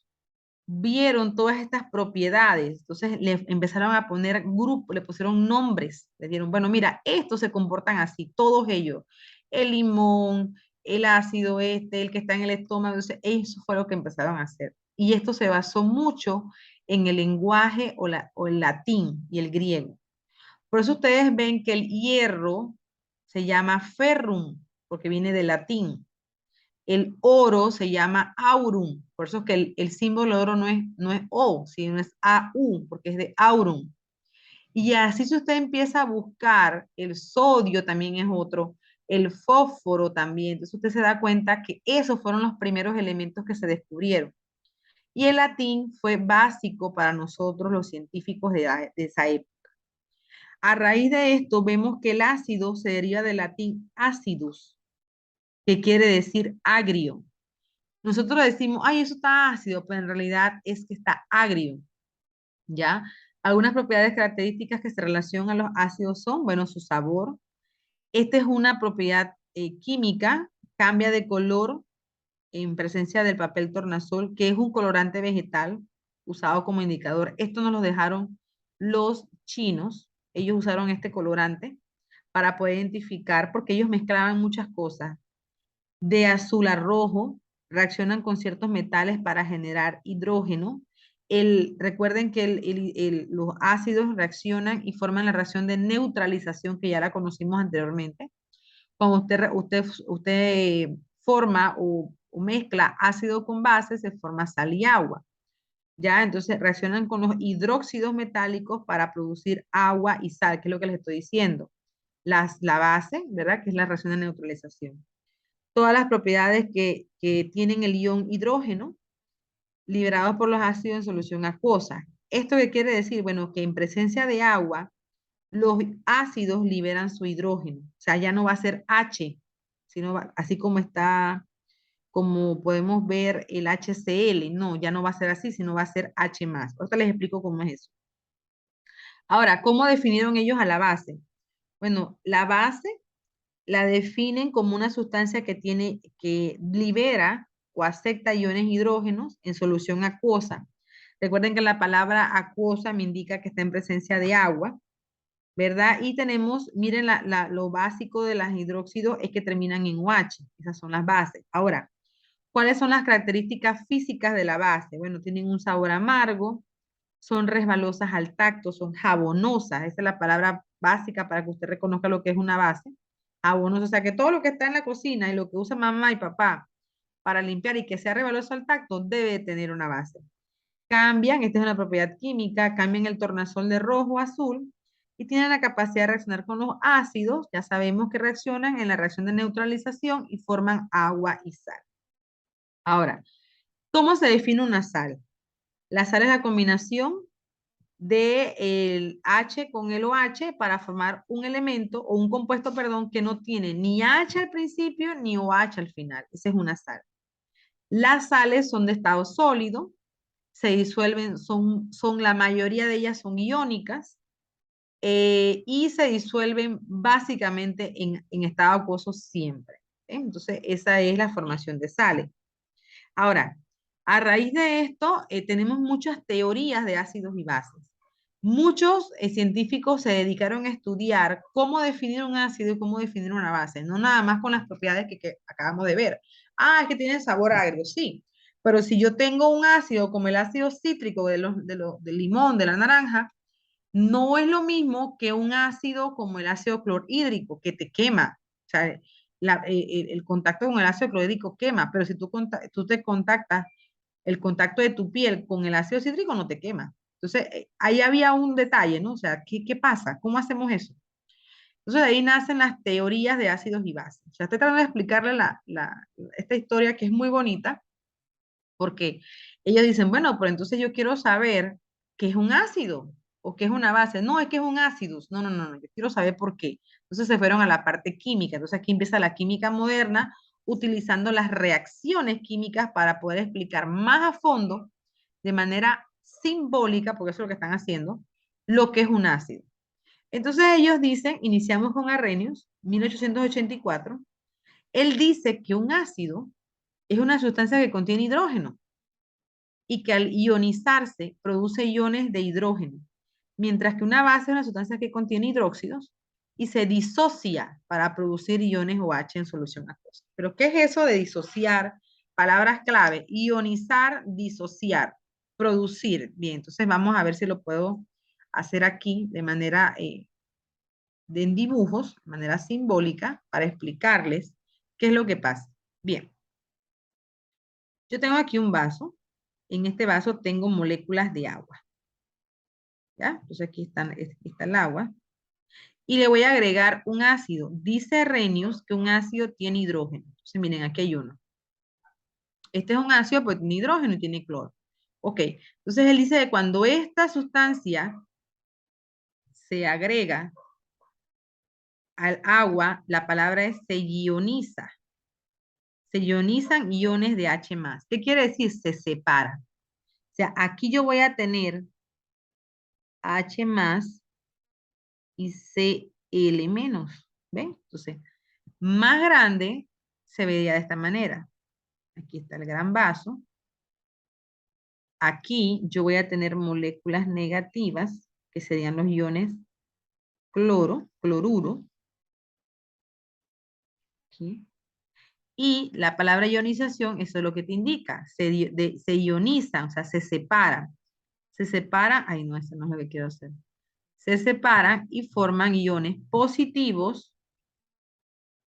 vieron todas estas propiedades, entonces le empezaron a poner grupos, le pusieron nombres, le dieron, bueno, mira, estos se comportan así, todos ellos, el limón, el ácido el que está en el estómago, entonces eso fue lo que empezaron a hacer. Y esto se basó mucho en el lenguaje o el latín y el griego. Por eso ustedes ven que el hierro se llama ferrum, porque viene del latín. El oro se llama aurum, por eso es que el símbolo de oro no es O, sino es AU, porque es de aurum. Y así si usted empieza a buscar, el sodio también es otro, el fósforo también, entonces usted se da cuenta que esos fueron los primeros elementos que se descubrieron. Y el latín fue básico para nosotros los científicos de esa época. A raíz de esto vemos que el ácido se deriva del latín acidus, que quiere decir agrio. Nosotros decimos, ay, eso está ácido, pero en realidad es que está agrio, ¿ya? Algunas propiedades características que se relacionan a los ácidos son, bueno, su sabor. Esta es una propiedad química, cambia de color en presencia del papel tornasol, que es un colorante vegetal usado como indicador. Esto nos lo dejaron los chinos. Ellos usaron este colorante para poder identificar, porque ellos mezclaban muchas cosas de azul a rojo, reaccionan con ciertos metales para generar hidrógeno. Recuerden que los ácidos reaccionan y forman la reacción de neutralización que ya la conocimos anteriormente. Cuando usted forma o mezcla ácido con base, se forma sal y agua. ¿Ya? Entonces reaccionan con los hidróxidos metálicos para producir agua y sal, que es lo que les estoy diciendo. La base, ¿verdad? Que es la reacción de neutralización. Todas las propiedades que tienen el ion hidrógeno liberados por los ácidos en solución acuosa. ¿Esto qué quiere decir? Bueno, que en presencia de agua, los ácidos liberan su hidrógeno. O sea, ya no va a ser H, sino así como está, como podemos ver el HCl. No, ya no va a ser así, sino va a ser H más. Ahorita les explico cómo es eso. Ahora, ¿cómo definieron ellos a la base? Bueno, la base la definen como una sustancia que libera o acepta iones hidrógenos en solución acuosa. Recuerden que la palabra acuosa me indica que está en presencia de agua, ¿verdad? Y tenemos, miren, lo básico de las hidróxidos es que terminan en OH, esas son las bases. Ahora, ¿Cuáles son las características físicas de la base? Bueno, tienen un sabor amargo, son resbalosas al tacto, son jabonosas. Esa es la palabra básica para que usted reconozca lo que es una base. Jabonosa, o sea que todo lo que está en la cocina y lo que usa mamá y papá para limpiar y que sea resbaloso al tacto debe tener una base. Cambian, esta es una propiedad química, cambian el tornasol de rojo a azul y tienen la capacidad de reaccionar con los ácidos. Ya sabemos que reaccionan en la reacción de neutralización y forman agua y sal. Ahora, ¿cómo se define una sal? La sal es la combinación de el H con el OH para formar un elemento o un compuesto, perdón, que no tiene ni H al principio ni OH al final. Esa es una sal. Las sales son de estado sólido, se disuelven, son la mayoría de ellas son iónicas y se disuelven básicamente en estado acuoso siempre. Entonces, esa es la formación de sales. Ahora, a raíz de esto, tenemos muchas teorías de ácidos y bases. Muchos científicos se dedicaron a estudiar cómo definir un ácido y cómo definir una base, no nada más con las propiedades que acabamos de ver. Ah, es que tiene sabor agrio, sí. Pero si yo tengo un ácido como el ácido cítrico del limón, de la naranja, no es lo mismo que un ácido como el ácido clorhídrico, que te quema. O sea, el contacto con el ácido clorhídrico quema, pero si tú te contactas, el contacto de tu piel con el ácido cítrico no te quema. Entonces, ahí había un detalle, ¿no? O sea, ¿qué pasa? ¿Cómo hacemos eso? Entonces, de ahí nacen las teorías de ácidos y bases. O sea, estoy tratando de explicarle esta historia que es muy bonita, porque ellos dicen, bueno, pero entonces yo quiero saber qué es un ácido o qué es una base. No, es que es un ácido. No, no, no, no, yo quiero saber por qué. Entonces se fueron a la parte química. Entonces aquí empieza la química moderna utilizando las reacciones químicas para poder explicar más a fondo, de manera simbólica, porque eso es lo que están haciendo, lo que es un ácido. Entonces ellos dicen, iniciamos con Arrhenius, 1884, él dice que un ácido es una sustancia que contiene hidrógeno y que al ionizarse produce iones de hidrógeno, mientras que una base es una sustancia que contiene hidróxidos y se disocia para producir iones OH en solución acuosa. ¿Pero qué es eso de disociar? Palabras clave: ionizar, disociar, producir. Bien, entonces vamos a ver si lo puedo hacer aquí de manera en dibujos, de manera simbólica, para explicarles qué es lo que pasa. Bien, yo tengo aquí un vaso. En este vaso tengo moléculas de agua. ¿Ya? Entonces aquí está el agua. Y le voy a agregar un ácido. Dice Arrhenius que un ácido tiene hidrógeno. Entonces miren, aquí hay uno. Este es un ácido, pues tiene hidrógeno y tiene cloro. Ok, entonces él dice que cuando esta sustancia se agrega al agua, la palabra es se ioniza. Se ionizan iones de H+. ¿Qué quiere decir? Se separan. O sea, aquí yo voy a tener H+ y Cl-. ¿Ven? Entonces, más grande se vería de esta manera. Aquí está el gran vaso. Aquí yo voy a tener moléculas negativas, que serían los iones cloro, cloruro. Aquí. Y la palabra ionización, eso es lo que te indica. Se ionizan, o sea, se separan. Se separan, ay no, eso no es lo que quiero hacer. Se separan y forman iones positivos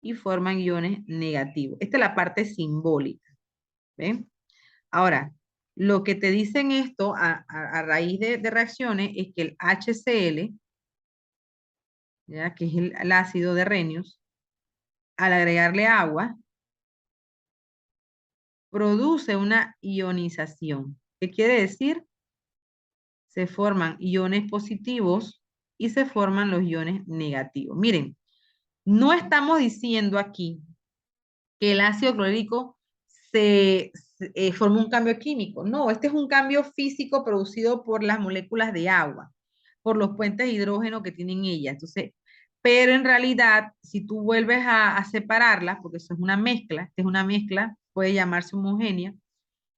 y forman iones negativos. Esta es la parte simbólica. ¿Ven? Ahora, lo que te dicen esto a raíz de reacciones es que el HCl, ¿ya? Que es el ácido de Arrhenius, al agregarle agua, produce una ionización. ¿Qué quiere decir? Se forman iones positivos y se forman los iones negativos. Miren, no estamos diciendo aquí que el ácido clorhídrico forma un cambio químico. No, este es un cambio físico producido por las moléculas de agua, por los puentes de hidrógeno que tienen ellas. Entonces, pero en realidad, si tú vuelves a separarlas, porque eso es una mezcla, puede llamarse homogénea,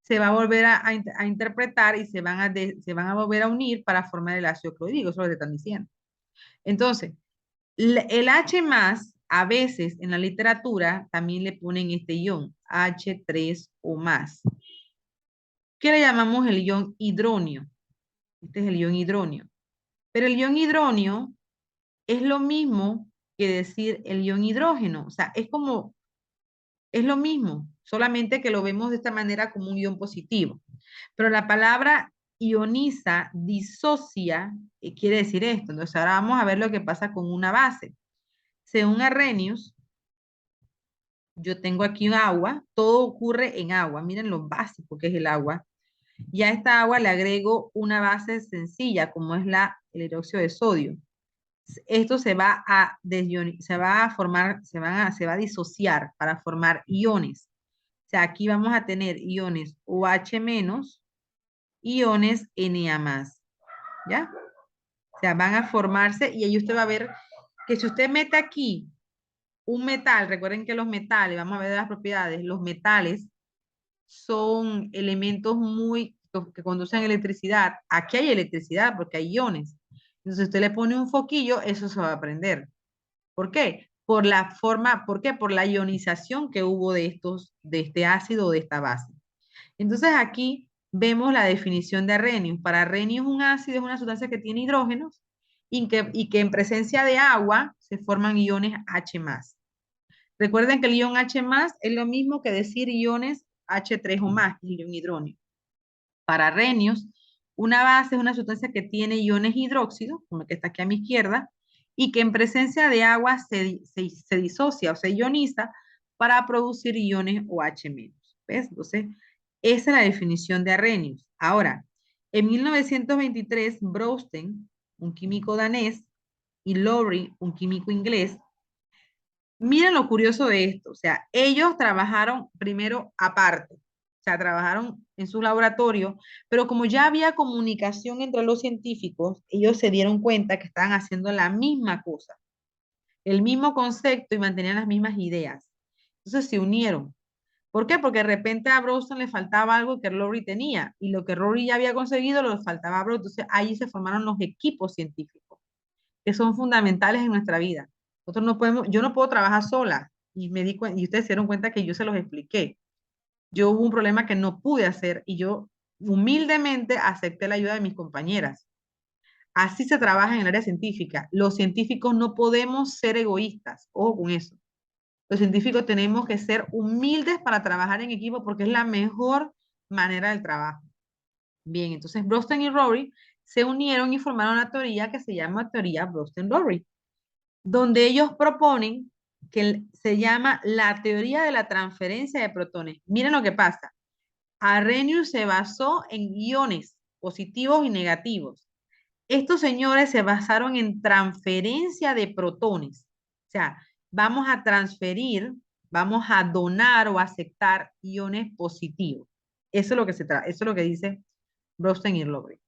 se va a volver a interpretar y se van a volver a unir para formar el ácido clorhídrico, eso es lo que te están diciendo. Entonces, el H+ A veces en la literatura también le ponen este ion, H3 o más. ¿Qué le llamamos el ion hidronio? Este es el ion hidronio. Pero el ion hidronio es lo mismo que decir el ion hidrógeno. O sea, es lo mismo, solamente que lo vemos de esta manera como un ion positivo. Pero la palabra ioniza, disocia, quiere decir esto. Entonces ahora vamos a ver lo que pasa con una base. Según Arrhenius, yo tengo aquí un agua, todo ocurre en agua. Miren lo básico que es el agua. Y a esta agua le agrego una base sencilla, como es el hidróxido de sodio. Esto se va a formar, se va a disociar para formar iones. O sea, aquí vamos a tener iones OH menos, iones Na más. ¿Ya? O sea, van a formarse y ahí usted va a ver que si usted mete aquí un metal, recuerden que los metales, vamos a ver de las propiedades, los metales son elementos que conducen electricidad. Aquí hay electricidad porque hay iones. Entonces usted le pone un foquillo, eso se va a prender. ¿Por qué? ¿Por qué? Por la ionización que hubo de este ácido o de esta base. Entonces aquí vemos la definición de Arrhenius. Para Arrhenius un ácido es una sustancia que tiene hidrógenos y que en presencia de agua se forman iones H+. Recuerden que el ion H+ es lo mismo que decir iones H3 o más, que es el ion hidrógeno. Para Arrhenius, una base es una sustancia que tiene iones hidróxido, como el que está aquí a mi izquierda, y que en presencia de agua se disocia o se ioniza para producir iones OH-. ¿Ves? Entonces, esa es la definición de Arrhenius. Ahora, en 1923, Brøsten, un químico danés, y Lowry, un químico inglés, miren lo curioso de esto, o sea, ellos trabajaron primero aparte, o sea, trabajaron en su laboratorio, pero como ya había comunicación entre los científicos, ellos se dieron cuenta que estaban haciendo la misma cosa, el mismo concepto y mantenían las mismas ideas. Entonces se unieron. ¿Por qué? Porque de repente a Browson le faltaba algo que Lowry tenía, y lo que Lowry ya había conseguido lo faltaba a Browson. Entonces ahí se formaron los equipos científicos que son fundamentales en nuestra vida. Nosotros no podemos, yo no puedo trabajar sola y ustedes se dieron cuenta que yo se los expliqué. Yo hubo un problema que no pude hacer y yo humildemente acepté la ayuda de mis compañeras. Así se trabaja en el área científica. Los científicos no podemos ser egoístas. Ojo con eso. Los científicos tenemos que ser humildes para trabajar en equipo porque es la mejor manera del trabajo. Bien, entonces Brøsten y Lowry se unieron y formaron la teoría que se llama teoría Brøsten-Lowry, donde ellos proponen que se llama la teoría de la transferencia de protones. Miren lo que pasa. Arrhenius se basó en iones positivos y negativos. Estos señores se basaron en transferencia de protones. O sea, vamos a transferir, vamos a donar o aceptar iones positivos. Eso es lo que eso es lo que dice Brøsten y Lowry.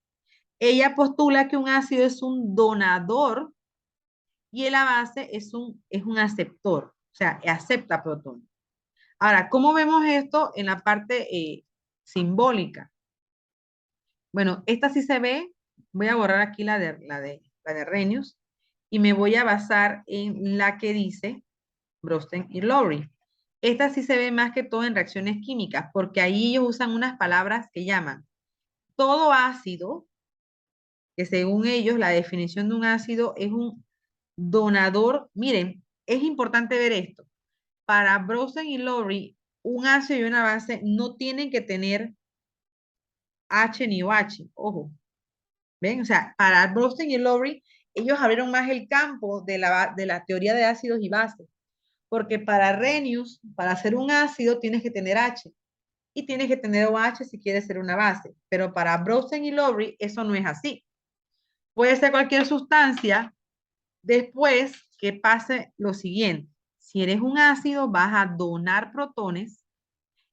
Ella postula que un ácido es un donador y la base es un aceptor, o sea, acepta protones. Ahora, ¿cómo vemos esto en la parte simbólica? Bueno, esta sí se ve, voy a borrar aquí la de Arrhenius y me voy a basar en la que dice Brøsten y Lowry. Esta sí se ve más que todo en reacciones químicas, porque ahí ellos usan unas palabras que llaman todo ácido, que según ellos la definición de un ácido es un donador. Miren, es importante ver esto. Para Brøsten y Lowry, un ácido y una base no tienen que tener H ni OH, ojo. ¿Ven? O sea, para Brøsten y Lowry, ellos abrieron más el campo de la teoría de ácidos y bases. Porque para Arrhenius, para hacer un ácido, tienes que tener H. Y tienes que tener OH si quieres ser una base. Pero para Brøsten y Lowry, eso no es así. Puede ser cualquier sustancia después que pase lo siguiente. Si eres un ácido, vas a donar protones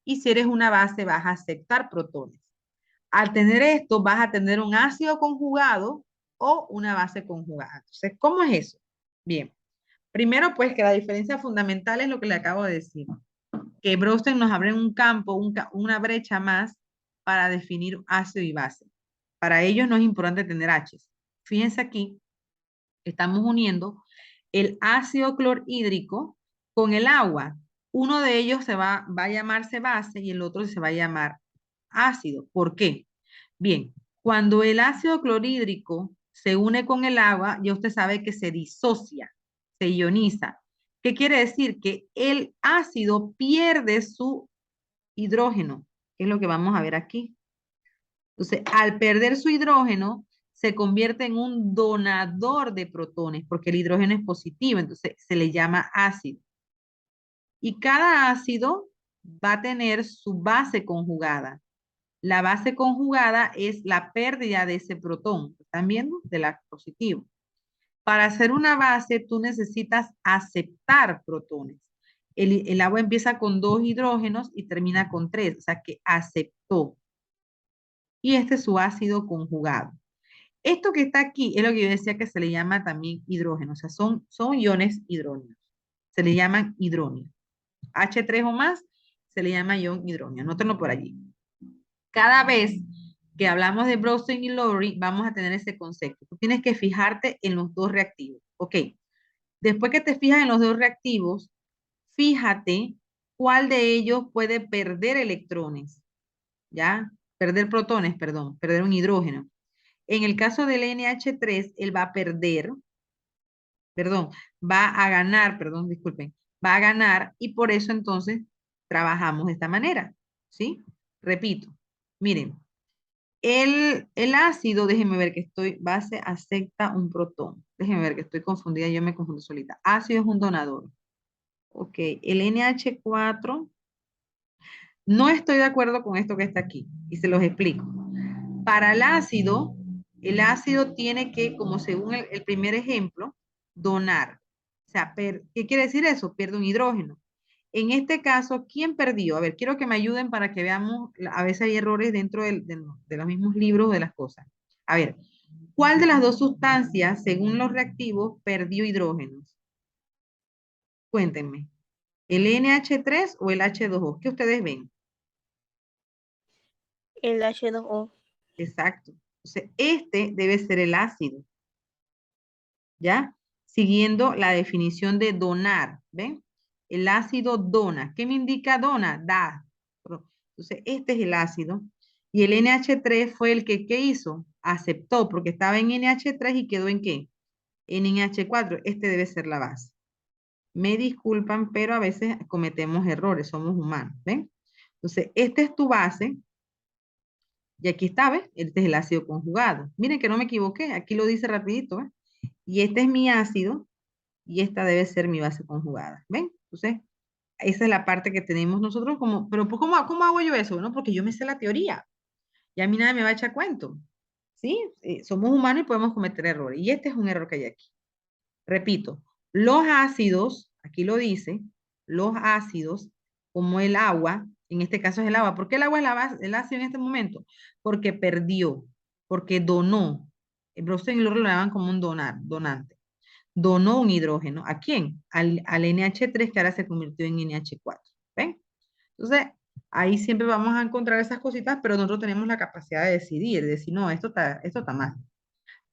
y si eres una base, vas a aceptar protones. Al tener esto, vas a tener un ácido conjugado o una base conjugada. Entonces, ¿cómo es eso? Bien, primero pues que la diferencia fundamental es lo que le acabo de decir, que Brøsten nos abre un campo, una brecha más para definir ácido y base. Para ellos no es importante tener H. Fíjense aquí, estamos uniendo el ácido clorhídrico con el agua. Uno de ellos va a llamarse base y el otro se va a llamar ácido. ¿Por qué? Bien, cuando el ácido clorhídrico se une con el agua, ya usted sabe que se disocia, se ioniza. ¿Qué quiere decir? Que el ácido pierde su hidrógeno, que es lo que vamos a ver aquí. Entonces, al perder su hidrógeno, se convierte en un donador de protones, porque el hidrógeno es positivo, entonces se le llama ácido. Y cada ácido va a tener su base conjugada. La base conjugada es la pérdida de ese protón, ¿están viendo? Del positivo. Para hacer una base, tú necesitas aceptar protones. El agua empieza con 2 hidrógenos y termina con 3, o sea que aceptó. Y este es su ácido conjugado. Esto que está aquí es lo que yo decía que se le llama también hidrógeno, o sea, son iones hidrógenos. Se le llaman hidrógenos. H3 o más se le llama ion hidrógeno. Anótenlo por allí. Cada vez que hablamos de Browning y Lowry, vamos a tener ese concepto. Tú tienes que fijarte en los dos reactivos. Ok. Después que te fijas en los dos reactivos, fíjate cuál de ellos puede perder electrones. ¿Ya? Perder protones, perdón, perder un hidrógeno. En el caso del NH3, él va a perder, perdón, va a ganar, perdón, disculpen, va a ganar y por eso entonces trabajamos de esta manera, ¿sí? Repito, miren, el ácido, déjenme ver que estoy, base acepta un protón. Déjenme ver que estoy confundida, yo me confundo solita. Ácido es un donador. Ok, el NH4, no estoy de acuerdo con esto que está aquí y se los explico. Para el ácido tiene que, como según el primer ejemplo, donar. O sea, ¿qué quiere decir eso? Pierde un hidrógeno. En este caso, ¿quién perdió? A ver, quiero que me ayuden para que veamos, a veces hay errores dentro de los mismos libros de las cosas. A ver, ¿cuál de las dos sustancias, según los reactivos, perdió hidrógenos? Cuéntenme. ¿El NH3 o el H2O? ¿Qué ustedes ven? El H2O. Exacto. Entonces, este debe ser el ácido. ¿Ya? Siguiendo la definición de donar, ¿ven? El ácido dona. ¿Qué me indica dona? Da. Entonces, este es el ácido. Y el NH3 fue el que, ¿qué hizo? Aceptó, porque estaba en NH3 y quedó en ¿qué? En NH4. Este debe ser la base. Me disculpan, pero a veces cometemos errores, somos humanos, ¿ven? Entonces, esta es tu base. Y aquí está, ¿ves? Este es el ácido conjugado. Miren que no me equivoqué, aquí lo dice rapidito, ¿ves? Y este es mi ácido y esta debe ser mi base conjugada. ¿Ven? Entonces, esa es la parte que tenemos nosotros como, pero pues, ¿cómo hago yo eso? ¿No? Porque yo me sé la teoría y a mí nadie me va a echar cuento. ¿Sí? Somos humanos y podemos cometer errores. Y este es un error que hay aquí. Repito, los ácidos, aquí lo dice, los ácidos, como el agua, en este caso es el agua. ¿Por qué el agua es la base, el ácido en este momento? Porque perdió, porque donó. El Browning y Lowry lo llaman como un donante. Donó un hidrógeno. ¿A quién? Al NH3 que ahora se convirtió en NH4. ¿Ven? Entonces, ahí siempre vamos a encontrar esas cositas, pero nosotros tenemos la capacidad de decidir, de decir, no, esto está mal.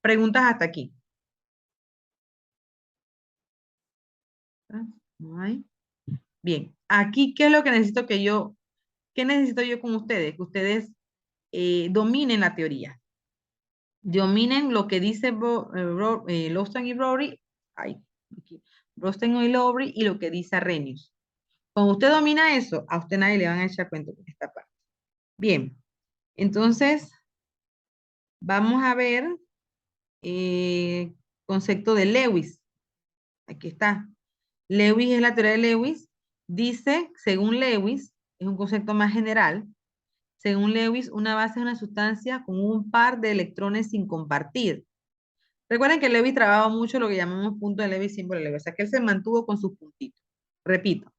Preguntas hasta aquí. ¿No hay? Bien, aquí, ¿qué es lo que necesito qué necesito yo con ustedes? Que ustedes dominen la teoría. Dominen lo que dice Lowston y Lowry, Rosten y Lowry y lo que dice Arrhenius. Cuando usted domina eso, a usted nadie le van a echar cuenta con esta parte. Bien, entonces vamos a ver concepto de Lewis. Aquí está. Lewis es la teoría de Lewis. Dice, según Lewis, es un concepto más general. Según Lewis, una base es una sustancia con un par de electrones sin compartir. Recuerden que Lewis trabajaba mucho lo que llamamos punto de Lewis, símbolo de Lewis, o sea que él se mantuvo con sus puntitos. Repito,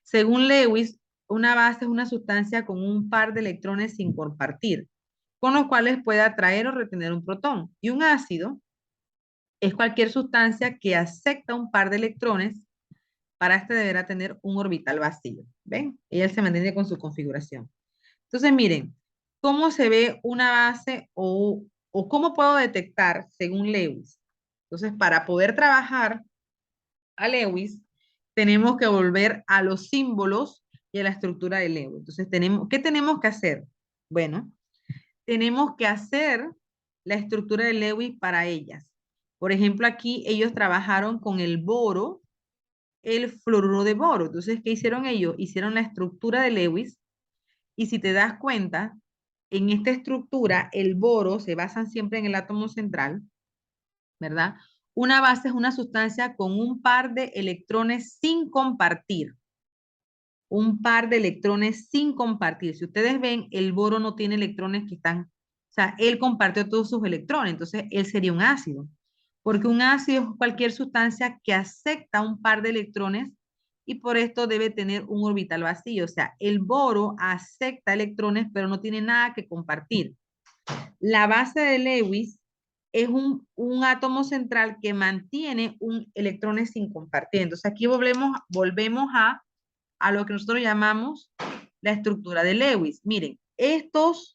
según Lewis, una base es una sustancia con un par de electrones sin compartir, con los cuales puede atraer o retener un protón. Y un ácido es cualquier sustancia que acepta un par de electrones. Para este deberá tener un orbital vacío. ¿Ven? Y él se mantiene con su configuración. Entonces, miren, ¿cómo se ve una base o cómo puedo detectar según Lewis? Entonces, para poder trabajar a Lewis, tenemos que volver a los símbolos y a la estructura de Lewis. Entonces, ¿qué tenemos que hacer? Bueno, tenemos que hacer la estructura de Lewis para ellas. Por ejemplo, aquí ellos trabajaron con el boro, el fluoruro de boro. Entonces, ¿qué hicieron ellos? Hicieron la estructura de Lewis y si te das cuenta, en esta estructura, el boro se basa siempre en el átomo central, ¿verdad? Una base es una sustancia con un par de electrones sin compartir. Un par de electrones sin compartir. Si ustedes ven, el boro no tiene electrones que están, o sea, él compartió todos sus electrones, entonces él sería un ácido. Porque un ácido es cualquier sustancia que acepta un par de electrones y por esto debe tener un orbital vacío. O sea, el boro acepta electrones, pero no tiene nada que compartir. La base de Lewis es un átomo central que mantiene un electrones sin compartir. Entonces aquí volvemos a lo que nosotros llamamos la estructura de Lewis. Miren,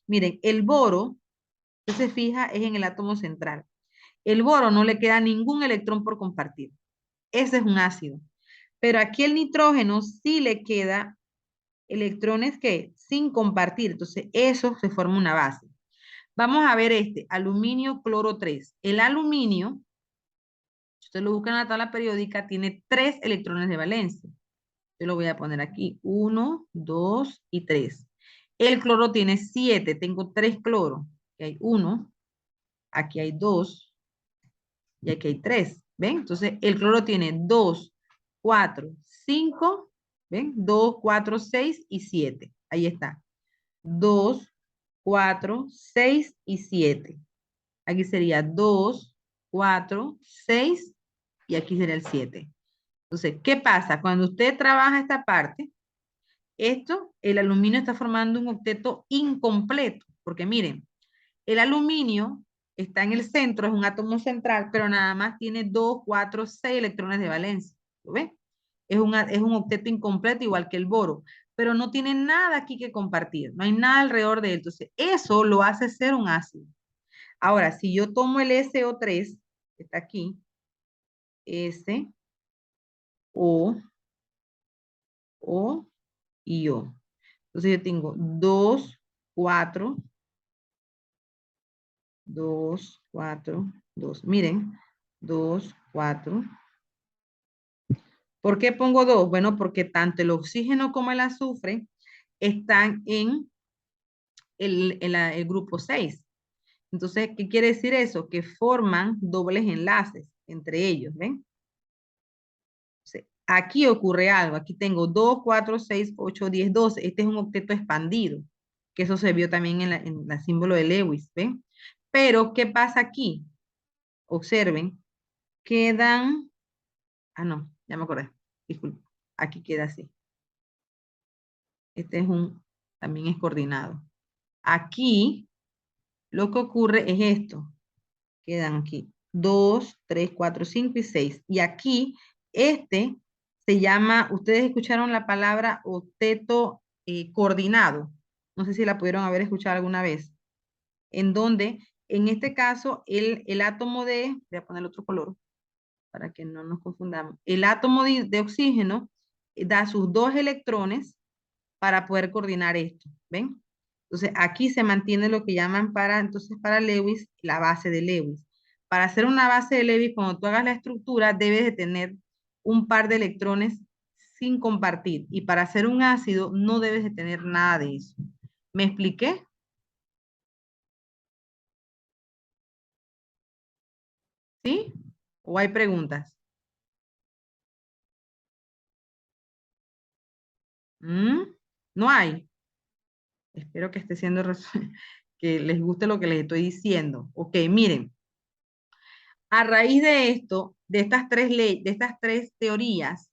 miren, el boro, usted se fija, es en el átomo central. El boro no le queda ningún electrón por compartir. Ese es un ácido. Pero aquí el nitrógeno sí le queda electrones que sin compartir. Entonces, eso se forma una base. Vamos a ver aluminio cloro 3. El aluminio, si usted lo busca en la tabla periódica, tiene 3 electrones de valencia. Yo lo voy a poner aquí. 1, 2 y 3. El cloro tiene 7. Tengo 3 cloros. Aquí hay 1, aquí hay 2 y aquí hay 3. ¿Ven? Entonces, el cloro tiene 2, 4, 5. ¿Ven? 2, 4, 6 y 7. Ahí está. 2, 4, 6 y 7. Aquí sería 2, 4, 6 y aquí sería el 7. Entonces, ¿qué pasa? Cuando usted trabaja esta parte, el aluminio está formando un octeto incompleto, porque miren, el aluminio está en el centro, es un átomo central, pero nada más tiene 2, 4, 6 electrones de valencia. ¿Lo ven? Es un octeto incompleto igual que el boro, pero no tiene nada aquí que compartir, no hay nada alrededor de él. Entonces, eso lo hace ser un ácido. Ahora, si yo tomo el SO3, que está aquí, S, O, O y O. Entonces yo tengo 2, 4, 2, 4, 2. Miren, 2, 4. ¿Por qué pongo 2? Bueno, porque tanto el oxígeno como el azufre están en el grupo 6. Entonces, ¿qué quiere decir eso? Que forman dobles enlaces entre ellos, ¿ven? Aquí ocurre algo. Aquí tengo 2, 4, 6, 8, 10, 12. Este es un octeto expandido, que eso se vio también en el símbolo de Lewis, ¿ven? Pero, ¿qué pasa aquí? Observen, quedan... Ah, no, ya me acordé. Disculpe. Aquí queda así. También es coordinado. Aquí, lo que ocurre es esto. Quedan aquí 2, 3, 4, 5 y 6. Y aquí, se llama, ustedes escucharon la palabra octeto coordinado. No sé si la pudieron haber escuchado alguna vez. En donde, en este caso, el átomo voy a poner otro color para que no nos confundamos. El átomo de oxígeno da sus 2 electrones para poder coordinar esto. ¿Ven? Entonces, aquí se mantiene lo que llaman para Lewis, la base de Lewis. Para hacer una base de Lewis, cuando tú hagas la estructura, debes de tener un par de electrones sin compartir. Y para hacer un ácido, no debes de tener nada de eso. ¿Me expliqué? ¿Sí? ¿O hay preguntas? ¿Mm? ¿No hay? Espero que esté siendo que les guste lo que les estoy diciendo. Ok, miren. A raíz de esto, de estas tres teorías,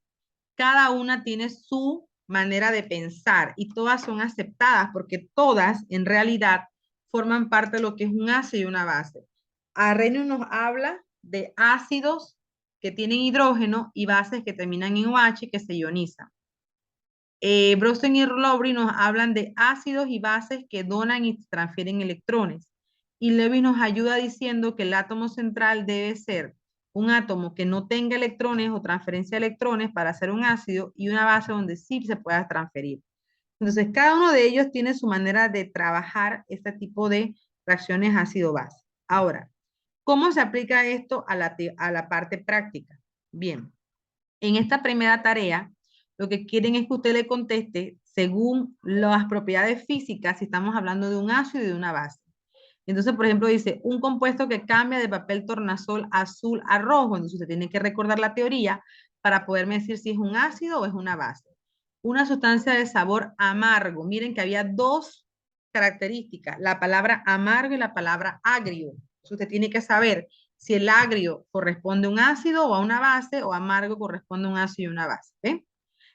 cada una tiene su manera de pensar y todas son aceptadas porque todas en realidad forman parte de lo que es un ácido y una base. Arrhenius nos habla de ácidos que tienen hidrógeno y bases que terminan en OH que se ionizan. Brosten y Lowry nos hablan de ácidos y bases que donan y transfieren electrones. Y Lewis nos ayuda diciendo que el átomo central debe ser un átomo que no tenga electrones o transferencia de electrones para hacer un ácido y una base donde sí se pueda transferir. Entonces, cada uno de ellos tiene su manera de trabajar este tipo de reacciones ácido-base. Ahora, ¿cómo se aplica esto a la parte práctica? Bien, en esta primera tarea, lo que quieren es que usted le conteste según las propiedades físicas, si estamos hablando de un ácido y de una base. Entonces, por ejemplo, dice, un compuesto que cambia de papel tornasol azul a rojo. Entonces, usted tiene que recordar la teoría para poderme decir si es un ácido o es una base. Una sustancia de sabor amargo. Miren que había dos características, la palabra amargo y la palabra agrio. Entonces, usted tiene que saber si el agrio corresponde a un ácido o a una base, o amargo corresponde a un ácido y una base. ¿Ve?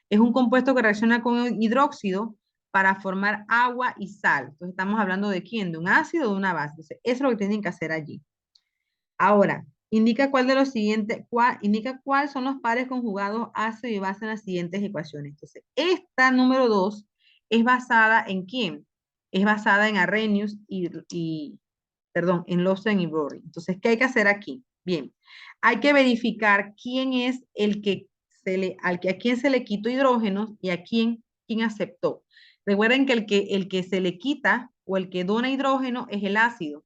Es un compuesto que reacciona con hidróxido para formar agua y sal. Entonces estamos hablando de quién, de un ácido o de una base. Entonces, eso es lo que tienen que hacer allí. Ahora, indica cuál de los siguientes, indica cuáles son los pares conjugados ácido y base en las siguientes ecuaciones. Entonces, esta número 2 es basada en quién? Es basada en Arrhenius perdón, en Lawson y Rory. Entonces, ¿qué hay que hacer aquí? Bien, hay que verificar quién es el que a quién se le quitó hidrógenos y a quién aceptó. Recuerden que el que se le quita o el que dona hidrógeno es el ácido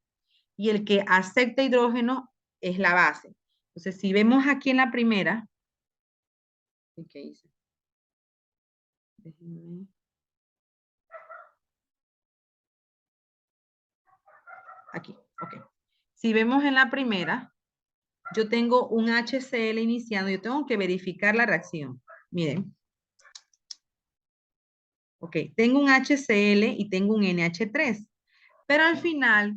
y el que acepta hidrógeno es la base. Entonces, si vemos aquí en la primera, ¿qué hice? Déjenme. Aquí, ok. Si vemos en la primera, yo tengo un HCl iniciando, yo tengo que verificar la reacción. Miren. Ok, tengo un HCl y tengo un NH3, pero al final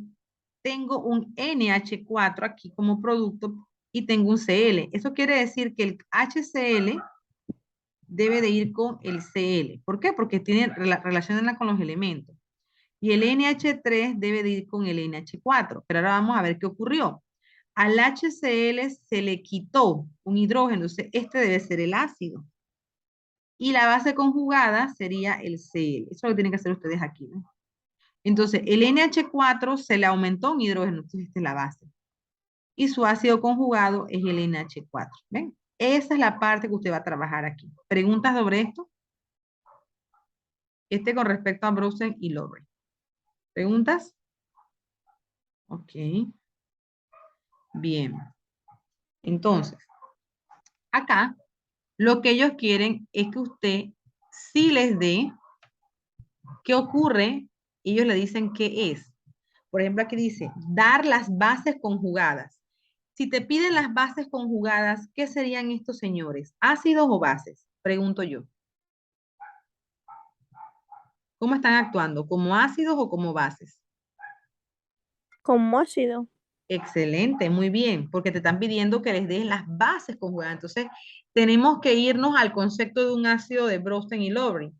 tengo un NH4 aquí como producto y tengo un Cl. Eso quiere decir que el HCl debe de ir con el Cl. ¿Por qué? Porque tiene relación con los elementos. Y el NH3 debe de ir con el NH4. Pero ahora vamos a ver qué ocurrió. Al HCl se le quitó un hidrógeno, entonces este debe ser el ácido. Y la base conjugada sería el Cl. Eso es lo que tienen que hacer ustedes aquí, ¿no? Entonces, el NH4 se le aumentó un hidrógeno, entonces esta es la base. Y su ácido conjugado es el NH4. ¿Ven? Esa es la parte que usted va a trabajar aquí. ¿Preguntas sobre esto? Con respecto a Browsen y Lowry. ¿Preguntas? Ok. Bien. Entonces, acá lo que ellos quieren es que usted sí les dé qué ocurre. Ellos le dicen qué es. Por ejemplo, aquí dice, dar las bases conjugadas. Si te piden las bases conjugadas, ¿qué serían estos señores? ¿Ácidos o bases? Pregunto yo. ¿Cómo están actuando? ¿Como ácidos o como bases? Como ácido. Excelente, muy bien, porque te están pidiendo que les des las bases conjugadas. Entonces, tenemos que irnos al concepto de un ácido de Browsen y Lowry.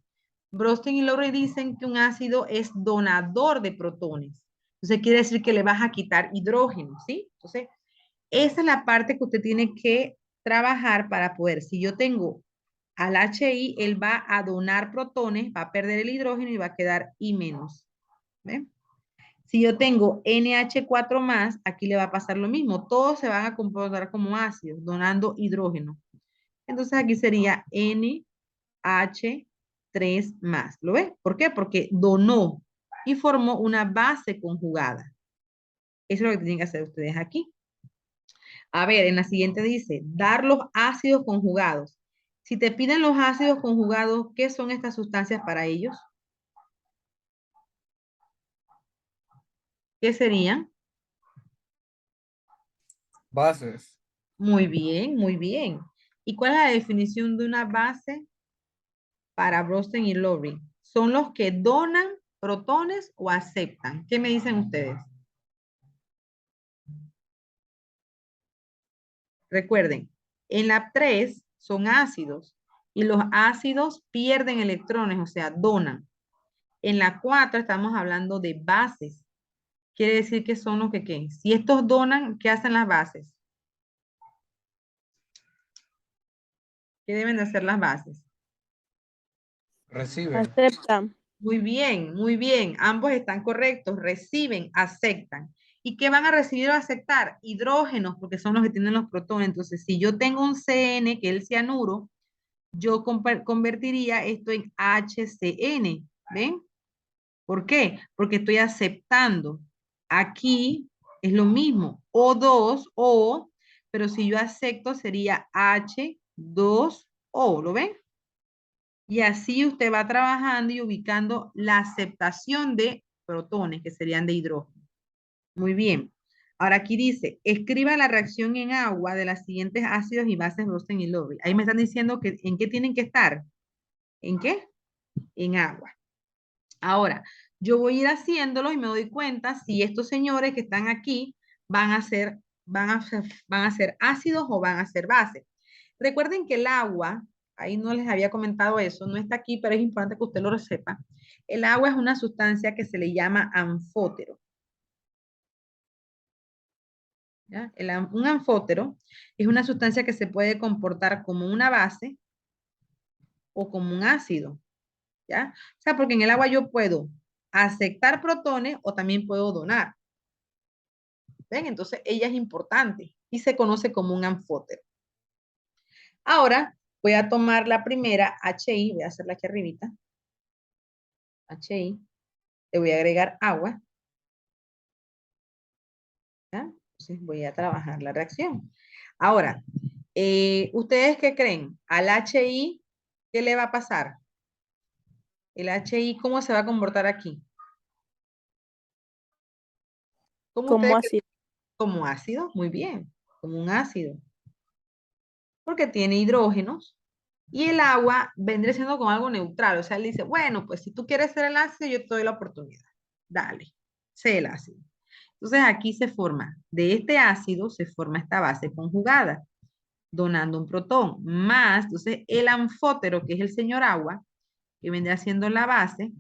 Browsen y Lowry dicen que un ácido es donador de protones. Entonces, quiere decir que le vas a quitar hidrógeno, ¿sí? Entonces, esa es la parte que usted tiene que trabajar para poder, si yo tengo al HI, él va a donar protones, va a perder el hidrógeno y va a quedar I menos. ¿Ven? Si yo tengo NH4 más, aquí le va a pasar lo mismo. Todos se van a comportar como ácidos, donando hidrógeno. Entonces aquí sería NH3 más. ¿Lo ves? ¿Por qué? Porque donó y formó una base conjugada. Eso es lo que tienen que hacer ustedes aquí. A ver, en la siguiente dice, dar los ácidos conjugados. Si te piden los ácidos conjugados, ¿qué son estas sustancias para ellos? ¿Qué serían? Bases. Muy bien, muy bien. ¿Y cuál es la definición de una base para Browsen y Lowry? ¿Son los que donan protones o aceptan? ¿Qué me dicen ustedes? Recuerden, en la 3 son ácidos y los ácidos pierden electrones, o sea, donan. En la 4 estamos hablando de bases. Quiere decir que son los que, ¿qué? Si estos donan, ¿qué hacen las bases? ¿Qué deben de hacer las bases? Aceptan. Muy bien, muy bien. Ambos están correctos. Reciben, aceptan. ¿Y qué van a recibir o aceptar? Hidrógenos, porque son los que tienen los protones. Entonces, si yo tengo un CN, que es el cianuro, yo convertiría esto en HCN. ¿Ven? ¿Por qué? Porque estoy aceptando. Aquí es lo mismo, O2, O, pero si yo acepto sería H2O, ¿lo ven? Y así usted va trabajando y ubicando la aceptación de protones, que serían de hidrógeno. Muy bien. Ahora aquí dice, escriba la reacción en agua de las siguientes ácidos y bases Rosen y Lowry. Ahí me están diciendo que en qué tienen que estar. ¿En qué? En agua. Ahora, yo voy a ir haciéndolo y me doy cuenta si estos señores que están aquí van a ser ácidos o van a ser bases. Recuerden que el agua, ahí no les había comentado eso, no está aquí, pero es importante que usted lo sepa. El agua es una sustancia que se le llama anfótero. ¿Ya? Un anfótero es una sustancia que se puede comportar como una base o como un ácido. ¿Ya? O sea, porque en el agua yo puedo aceptar protones o también puedo donar. ¿Ven? Entonces ella es importante y se conoce como un anfótero. Ahora voy a tomar la primera HI, voy a hacerla aquí arribita. HI, le voy a agregar agua. ¿Ya? Entonces voy a trabajar la reacción. Ahora, ¿ustedes qué creen? Al HI, ¿qué le va a pasar? El HI, ¿cómo se va a comportar aquí? ¿Cómo Como ustedes creen? ácido. Como ácido, muy bien, como un ácido. Porque tiene hidrógenos. Y el agua vendría siendo como algo neutral. O sea, él dice, bueno, pues si tú quieres ser el ácido, yo te doy la oportunidad. Dale, sé el ácido. Entonces aquí se forma, de este ácido se forma esta base conjugada, donando un protón, más, entonces el anfótero, que es el señor agua, que vendría siendo la base,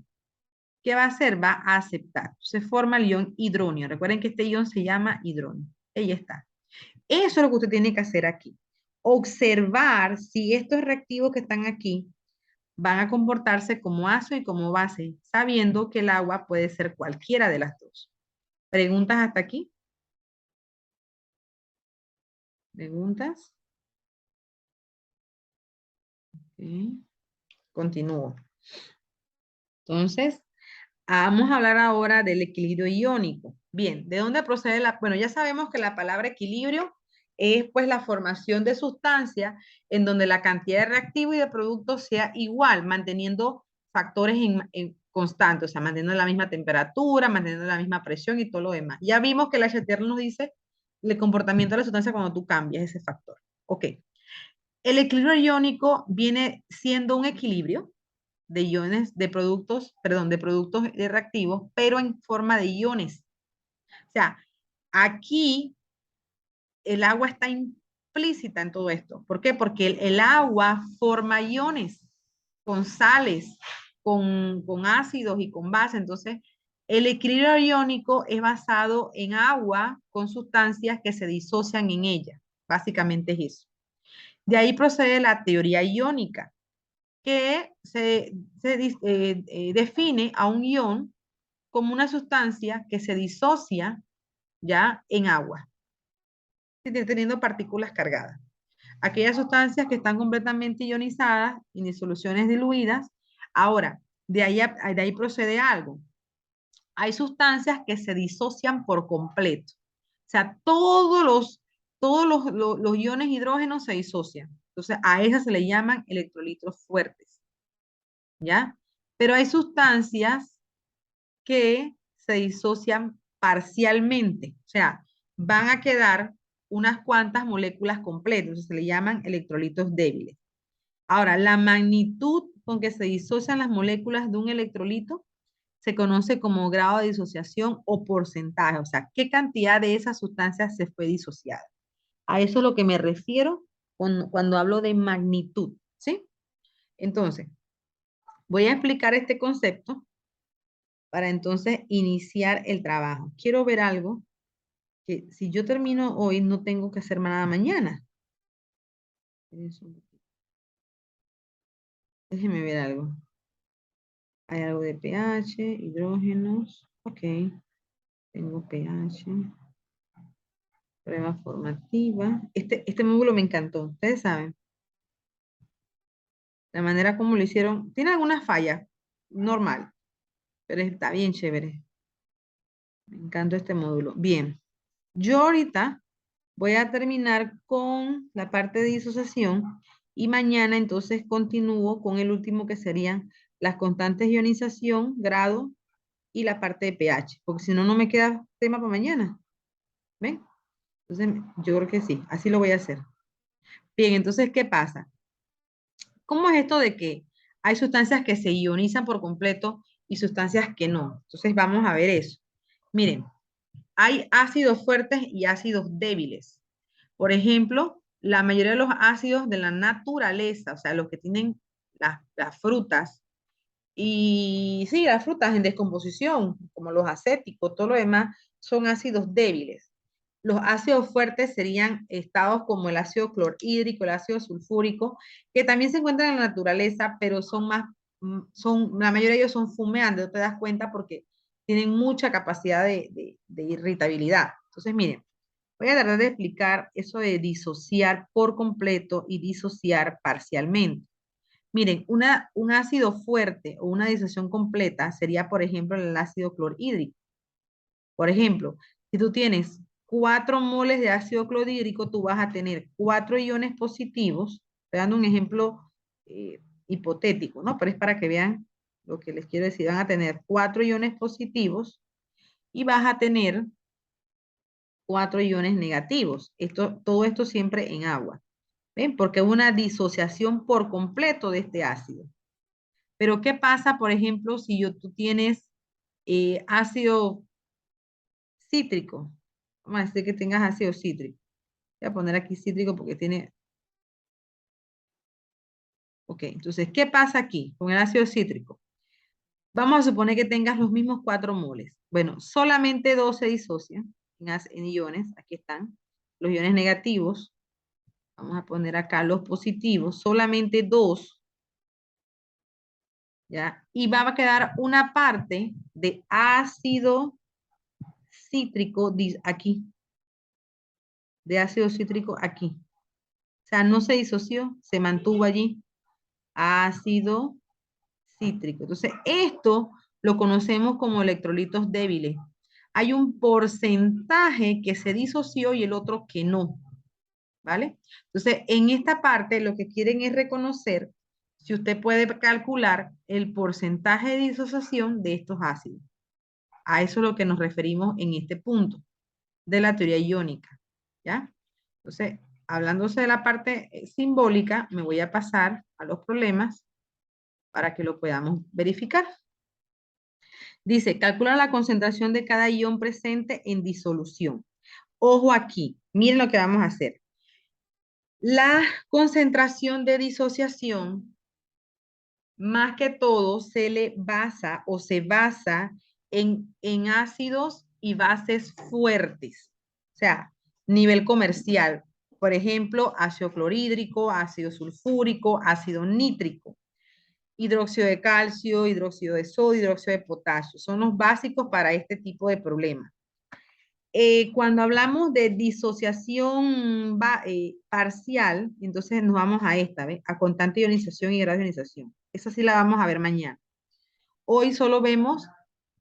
¿qué va a hacer? Va a aceptar. Se forma el ion hidróneo. Recuerden que este ion se llama hidróneo. Ahí está. Eso es lo que usted tiene que hacer aquí. Observar si estos reactivos que están aquí van a comportarse como ácido y como base, sabiendo que el agua puede ser cualquiera de las dos. ¿Preguntas hasta aquí? ¿Preguntas? Ok. Continúo. Entonces, vamos a hablar ahora del equilibrio iónico. Bien, ¿de dónde procede la? Bueno, ya sabemos que la palabra equilibrio es pues la formación de sustancias en donde la cantidad de reactivo y de producto sea igual, manteniendo factores constantes, o sea, manteniendo la misma temperatura, manteniendo la misma presión y todo lo demás. Ya vimos que el HTR nos dice el comportamiento de la sustancia cuando tú cambias ese factor. Ok. El equilibrio iónico viene siendo un equilibrio de iones, de productos, perdón, de productos reactivos, pero en forma de iones. O sea, aquí el agua está implícita en todo esto. ¿Por qué? Porque el agua forma iones con sales, con ácidos y con bases. Entonces, el equilibrio iónico es basado en agua con sustancias que se disocian en ella. Básicamente es eso. De ahí procede la teoría iónica, que define a un ion como una sustancia que se disocia ya en agua, teniendo partículas cargadas. Aquellas sustancias que están completamente ionizadas y en soluciones diluidas. Ahora, de ahí procede algo. Hay sustancias que se disocian por completo. O sea, los iones hidrógenos se disocian. Entonces, a esas se le llaman electrolitos fuertes. ¿Ya? Pero hay sustancias que se disocian parcialmente, o sea, van a quedar unas cuantas moléculas completas, se le llaman electrolitos débiles. Ahora, la magnitud con que se disocian las moléculas de un electrolito se conoce como grado de disociación o porcentaje, o sea, qué cantidad de esas sustancias se fue disociada. A eso es lo que me refiero cuando hablo de magnitud, ¿sí? Entonces, voy a explicar este concepto para entonces iniciar el trabajo. Quiero ver algo que si yo termino hoy no tengo que hacer nada mañana. Déjeme ver algo. Hay algo de pH, hidrógenos. Ok. Tengo pH. Prueba formativa. Este módulo me encantó. Ustedes saben. La manera como lo hicieron. Tiene algunas fallas. Normal. Pero está bien chévere. Me encanta este módulo. Bien. Yo ahorita voy a terminar con la parte de disociación y mañana entonces continúo con el último que serían las constantes de ionización, grado y la parte de pH, porque si no, no me queda tema para mañana. ¿Ven? Entonces, yo creo que sí, así lo voy a hacer. Bien, entonces, ¿qué pasa? ¿Cómo es esto de que hay sustancias que se ionizan por completo y sustancias que no? Entonces, vamos a ver eso. Miren, hay ácidos fuertes y ácidos débiles. Por ejemplo, la mayoría de los ácidos de la naturaleza, o sea, los que tienen las frutas, y sí, las frutas en descomposición, como los acéticos, todo lo demás, son ácidos débiles. Los ácidos fuertes serían estados como el ácido clorhídrico, el ácido sulfúrico, que también se encuentran en la naturaleza, pero son más, la mayoría de ellos son fumeantes, no te das cuenta porque tienen mucha capacidad de irritabilidad. Entonces, miren, voy a tratar de explicar eso de disociar por completo y disociar parcialmente. Miren, un ácido fuerte o una disociación completa sería, por ejemplo, el ácido clorhídrico. Por ejemplo, si tú tienes 4 moles de ácido clorhídrico, tú vas a tener 4 iones positivos. Estoy dando un ejemplo hipotético, ¿no? Pero es para que vean lo que les quiero decir. Van a tener 4 iones positivos y vas a tener 4 iones negativos. Todo esto siempre en agua. ¿Ven? Porque es una disociación por completo de este ácido. Pero ¿qué pasa, por ejemplo, si tú tienes ácido cítrico? Vamos a decir que tengas ácido cítrico. Voy a poner aquí cítrico porque tiene... Ok, entonces, ¿qué pasa aquí con el ácido cítrico? Vamos a suponer que tengas los mismos 4 moles. Bueno, solamente 2 se disocian en iones. Aquí están los iones negativos. Vamos a poner acá los positivos. Solamente 2. ¿Ya? Y va a quedar una parte de ácido cítrico aquí. De ácido cítrico aquí. O sea, no se disoció, se mantuvo allí. Ácido cítrico. Entonces, esto lo conocemos como electrolitos débiles. Hay un porcentaje que se disoció y el otro que no. ¿Vale? Entonces, en esta parte lo que quieren es reconocer si usted puede calcular el porcentaje de disociación de estos ácidos. A eso es lo que nos referimos en este punto de la teoría iónica. ¿Ya? Entonces, hablándose de la parte simbólica, me voy a pasar a los problemas para que lo podamos verificar. Dice, calcula la concentración de cada ion presente en disolución. Ojo aquí, miren lo que vamos a hacer. La concentración de disociación, más que todo, se le basa o se basa en ácidos y bases fuertes. O sea, nivel comercial. Por ejemplo, ácido clorhídrico, ácido sulfúrico, ácido nítrico, hidróxido de calcio, hidróxido de sodio, hidróxido de potasio. Son los básicos para este tipo de problemas. Cuando hablamos de disociación parcial, entonces nos vamos a esta, ¿ves? A constante ionización y grado de ionización. Esa sí la vamos a ver mañana. Hoy solo vemos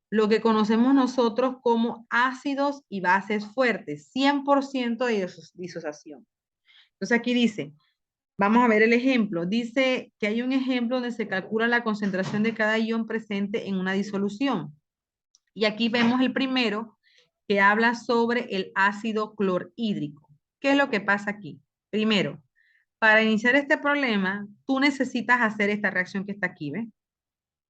lo que conocemos nosotros como ácidos y bases fuertes, 100% de disociación. Entonces aquí dice, vamos a ver el ejemplo. Dice que hay un ejemplo donde se calcula la concentración de cada ion presente en una disolución. Y aquí vemos el primero que habla sobre el ácido clorhídrico. ¿Qué es lo que pasa aquí? Primero, para iniciar este problema, tú necesitas hacer esta reacción que está aquí, ¿ves?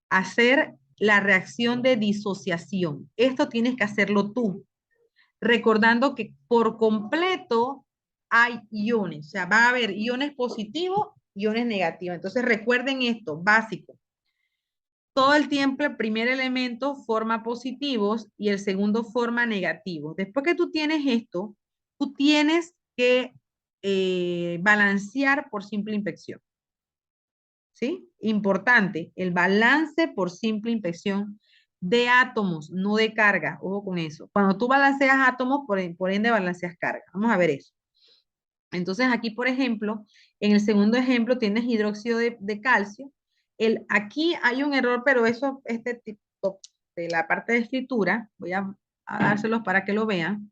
Hacer la reacción de disociación. Esto tienes que hacerlo tú, recordando que por completo hay iones, o sea, va a haber iones positivos, iones negativos. Entonces recuerden esto, básico. Todo el tiempo el primer elemento forma positivos y el segundo forma negativos. Después que tú tienes esto, tú tienes que balancear por simple inspección. ¿Sí? Importante, el balance por simple inspección de átomos, no de carga. Ojo con eso. Cuando tú balanceas átomos, por ende balanceas carga. Vamos a ver eso. Entonces aquí, por ejemplo, en el segundo ejemplo tienes hidróxido de calcio. Aquí hay un error, pero eso, este tipo de la parte de escritura, voy a dárselos para que lo vean.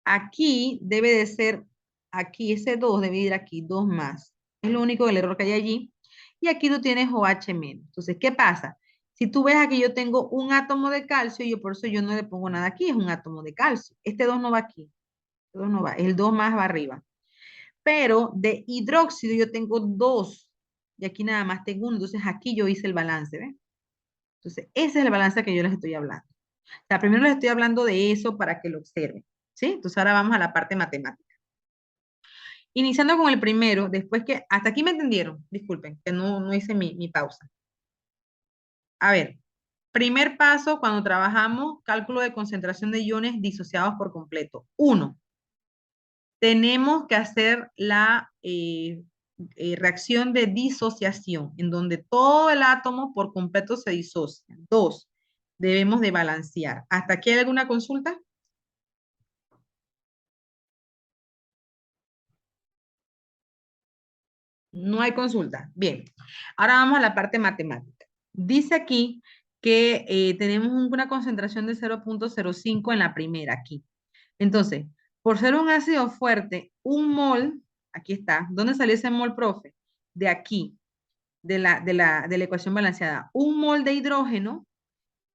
Aquí debe de ser, aquí ese 2 debe ir aquí, 2 más. Es lo único del error que hay allí. Y aquí tú tienes OH menos. Entonces, ¿qué pasa? Si tú ves aquí, yo tengo un átomo de calcio, y por eso yo no le pongo nada aquí, es un átomo de calcio. Este 2 no va aquí. Este 2 no va, el 2 más va arriba. Pero de hidróxido yo tengo 2. Y aquí nada más tengo 1. Entonces, aquí yo hice el balance, ¿ves? Entonces, ese es el balance que yo les estoy hablando. O sea, primero les estoy hablando de eso para que lo observen. ¿Sí? Entonces, ahora vamos a la parte matemática. Iniciando con el primero, después que, hasta aquí me entendieron, disculpen, que no hice mi pausa. A ver, primer paso cuando trabajamos cálculo de concentración de iones disociados por completo. 1, tenemos que hacer la reacción de disociación, en donde todo el átomo por completo se disocia. 2, debemos de balancear. ¿Hasta aquí hay alguna consulta? No hay consulta. Bien. Ahora vamos a la parte matemática. Dice aquí que tenemos una concentración de 0.05 en la primera aquí. Entonces, por ser un ácido fuerte, un mol, aquí está. ¿Dónde salió ese mol, profe? De aquí, de la ecuación balanceada. Un mol de hidrógeno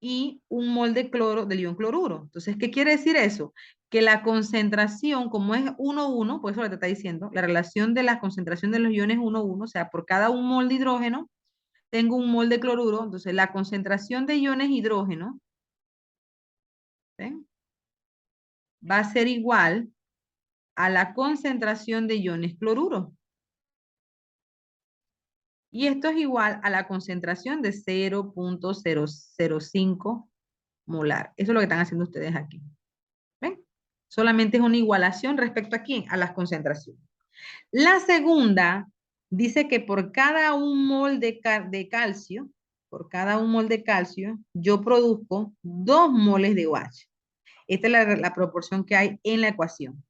y un mol de cloro, del ion cloruro. Entonces, ¿qué quiere decir eso? Que la concentración, como es 1,1, por eso lo te está diciendo, la relación de la concentración de los iones 1,1, o sea, por cada un mol de hidrógeno, tengo un mol de cloruro, entonces la concentración de iones hidrógeno, ¿ven? Va a ser igual a la concentración de iones cloruro. Y esto es igual a la concentración de 0.005 molar. Eso es lo que están haciendo ustedes aquí. ¿Ven? Solamente es una igualación respecto a quién, a las concentraciones. La segunda dice que por cada un mol de calcio, por cada un mol de calcio, yo produzco 2 moles de OH. Esta es la proporción que hay en la ecuación.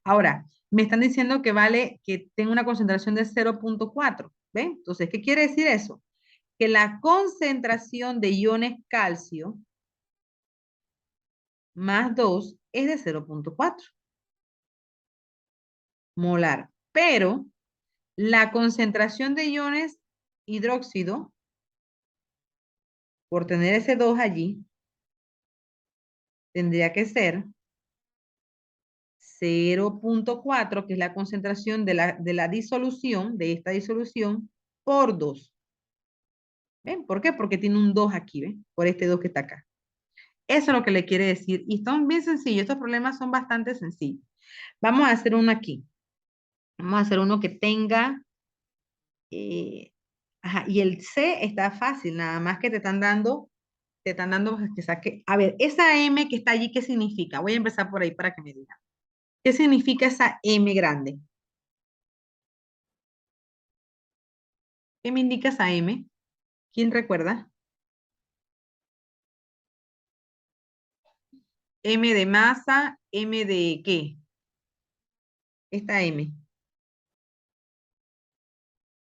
Ahora, me están diciendo que vale, que tengo una concentración de 0.4. ¿Ven? Entonces, ¿qué quiere decir eso? Que la concentración de iones calcio más 2 es de 0.4 molar. Pero la concentración de iones hidróxido, por tener ese 2 allí, tendría que ser 0.4, que es la concentración de la disolución, de esta disolución, por 2. ¿Ven? ¿Por qué? Porque tiene un 2 aquí, ¿ven? Por este 2 que está acá. Eso es lo que le quiere decir. Y están bien sencillos. Estos problemas son bastante sencillos. Vamos a hacer uno aquí. Vamos a hacer uno que tenga... ajá, y el C está fácil. Nada más que te están dando que saque. A ver, esa M que está allí, ¿qué significa? Voy a empezar por ahí para que me digan. ¿Qué significa esa M grande? ¿Qué me indica esa M? ¿Quién recuerda? M de masa, M de ¿qué? Esta M.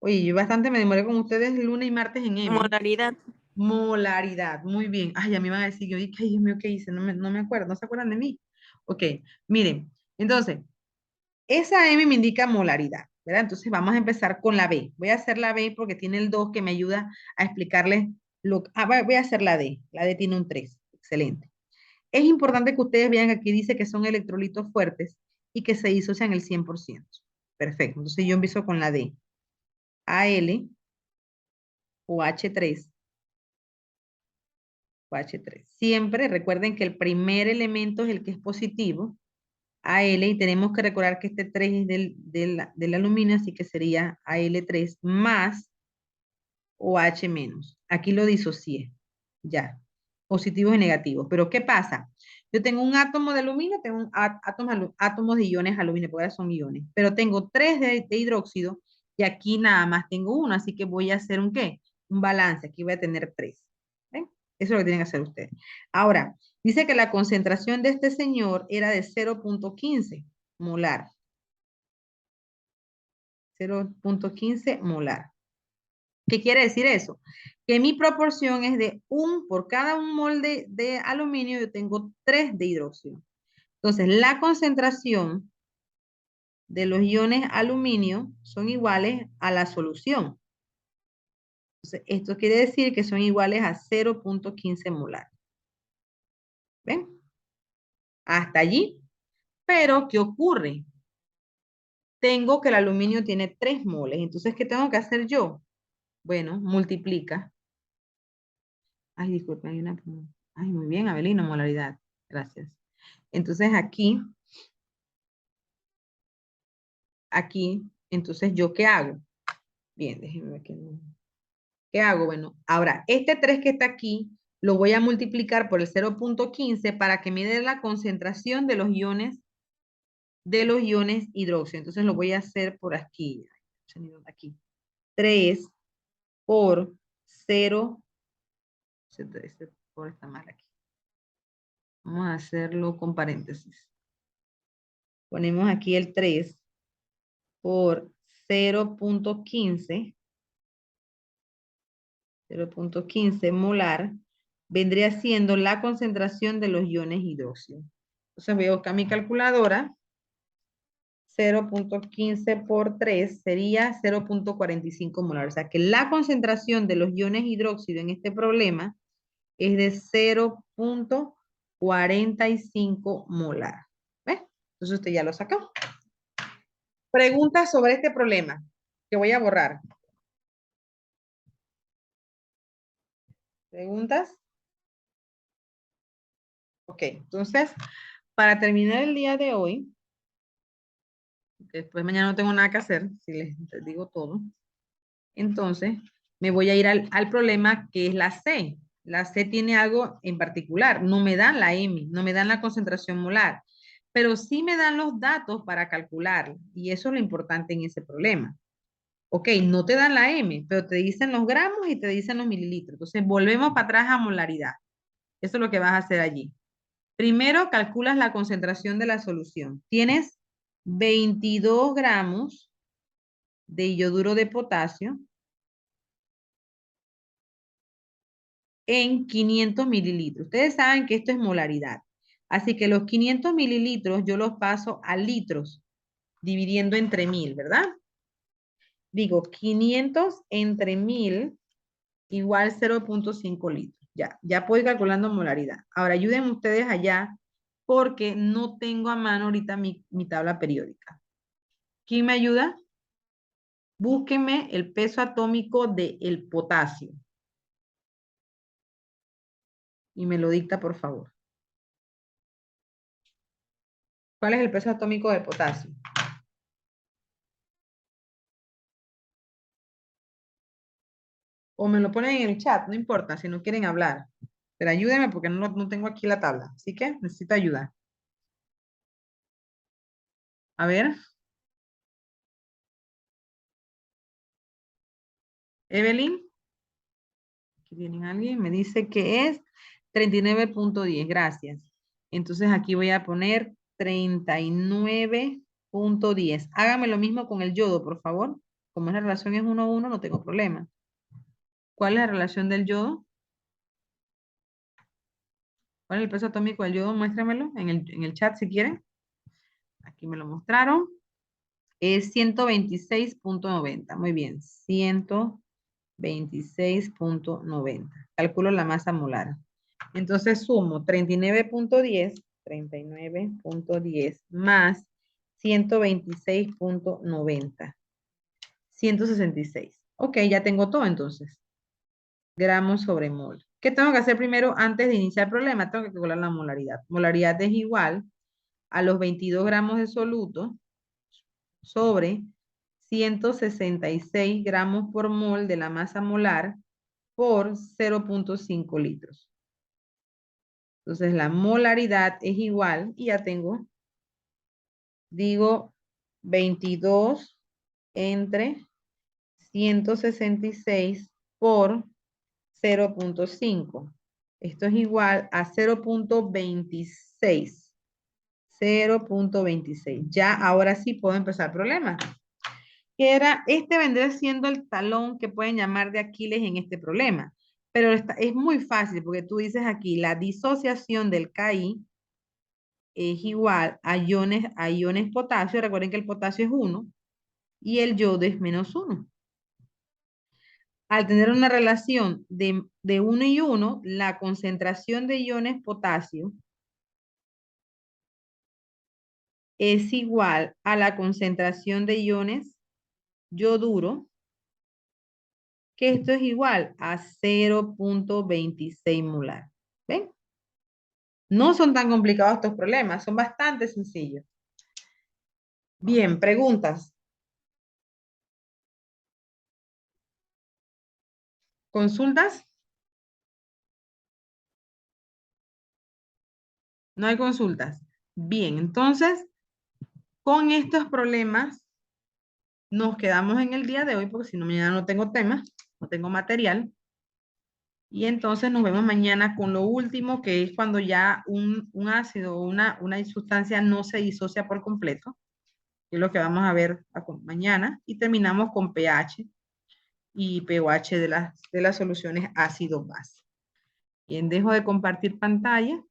Oye, yo bastante me demoré con ustedes lunes y martes en M. Molaridad. Molaridad, muy bien. Ay, a mí me van a decir, yo dije, ay, Dios mío, ¿qué hice? No me acuerdo, ¿no se acuerdan de mí? Ok, miren, entonces, esa M me indica molaridad, ¿verdad? Entonces vamos a empezar con la B. Voy a hacer la B porque tiene el 2 que me ayuda a explicarles voy a hacer la D. La D tiene un 3. Excelente. Es importante que ustedes vean que aquí dice que son electrolitos fuertes y que se disocian el 100%. Perfecto. Entonces yo empiezo con la D. Al o H3. OH3. Siempre recuerden que el primer elemento es el que es positivo, Al, y tenemos que recordar que este 3 es del aluminio, así que sería Al3 más OH menos. Aquí lo disocié, ya, positivos y negativos. Pero ¿qué pasa? Yo tengo un átomo de aluminio, tengo átomos de iones aluminio, porque ahora son iones, pero tengo 3 de hidróxido y aquí nada más tengo uno, así que voy a hacer un ¿qué? Un balance, aquí voy a tener 3. ¿Ven? Eso es lo que tienen que hacer ustedes. Ahora, dice que la concentración de este señor era de 0.15 molar. 0.15 molar. ¿Qué quiere decir eso? Que mi proporción es de por cada un mol de aluminio yo tengo 3 de hidróxido. Entonces, la concentración de los iones aluminio son iguales a la solución. Entonces, esto quiere decir que son iguales a 0.15 molar. ¿Ven? Hasta allí. Pero, ¿qué ocurre? Tengo que el aluminio tiene 3 moles. Entonces, ¿qué tengo que hacer yo? Bueno, multiplica. Ay, disculpe, hay una... Ay, muy bien, Abelino, molaridad. Gracias. Entonces, aquí, entonces, ¿yo qué hago? Bien, déjenme ver qué... ¿Qué hago? Bueno, ahora, este 3 que está aquí, lo voy a multiplicar por el 0.15 para que me dé la concentración de los iones hidróxido. Entonces lo voy a hacer por aquí. Aquí. 3 por 0. Por esta mal aquí. Vamos a hacerlo con paréntesis. Ponemos aquí el 3 por 0.15. 0.15 molar vendría siendo la concentración de los iones hidróxido. Entonces voy a buscar mi calculadora. 0.15 por 3 sería 0.45 molar. O sea que la concentración de los iones hidróxido en este problema es de 0.45 molar. ¿Ves? Entonces usted ya lo sacó. Preguntas sobre este problema que voy a borrar. ¿Preguntas? Ok, entonces, para terminar el día de hoy, después mañana no tengo nada que hacer, si les digo todo, entonces me voy a ir al problema que es la C. La C tiene algo en particular, no me dan la M, no me dan la concentración molar, pero sí me dan los datos para calcular, y eso es lo importante en ese problema. Ok, no te dan la M, pero te dicen los gramos y te dicen los mililitros. Entonces volvemos para atrás a molaridad. Eso es lo que vas a hacer allí. Primero calculas la concentración de la solución. Tienes 22 gramos de iodo de potasio en 500 mililitros. Ustedes saben que esto es molaridad. Así que los 500 mililitros yo los paso a litros, dividiendo entre 1000, ¿verdad? Digo, 500 entre 1000 igual 0.5 litros. Ya puedo ir calculando molaridad. Ahora ayuden ustedes allá porque no tengo a mano ahorita mi tabla periódica. ¿Quién me ayuda? Búsquenme el peso atómico del potasio. Y me lo dicta, por favor. ¿Cuál es el peso atómico del potasio? O me lo ponen en el chat, no importa, si no quieren hablar. Pero ayúdenme porque no tengo aquí la tabla. Así que necesito ayuda. A ver. Evelyn. Aquí tienen alguien. Me dice que es 39.10. Gracias. Entonces aquí voy a poner 39.10. Hágame lo mismo con el yodo, por favor. Como la relación es 1:1, no tengo problema. ¿Cuál es la relación del yodo? ¿Cuál es el peso atómico del yodo? Muéstramelo en el chat si quieren. Aquí me lo mostraron. Es 126.90. Muy bien. 126.90. Calculo la masa molar. Entonces sumo 39.10 más 126.90. 166. Ok, ya tengo todo entonces. Gramos sobre mol. ¿Qué tengo que hacer primero antes de iniciar el problema? Tengo que calcular la molaridad. Molaridad es igual a los 22 gramos de soluto sobre 166 gramos por mol de la masa molar por 0.5 litros. Entonces la molaridad es igual, y ya tengo, digo 22 entre 166 por 0.5. Esto es igual a 0.26. 0.26. Ya ahora sí puedo empezar el problema. Este vendría siendo el talón que pueden llamar de Aquiles en este problema. Pero es muy fácil porque tú dices aquí, la disociación del KI es igual a iones potasio. Recuerden que el potasio es 1 y el yodo es -1. Al tener una relación de 1 y 1, la concentración de iones potasio es igual a la concentración de iones yoduro, que esto es igual a 0.26 molar. ¿Ven? No son tan complicados estos problemas, son bastante sencillos. Bien, preguntas. ¿Consultas? No hay consultas. Bien, entonces, con estos problemas nos quedamos en el día de hoy, porque si no, mañana no tengo tema, no tengo material. Y entonces nos vemos mañana con lo último, que es cuando ya un ácido o una sustancia no se disocia por completo, que es lo que vamos a ver mañana. Y terminamos con pH y pOH de las soluciones ácido-base. Bien, dejo de compartir pantalla.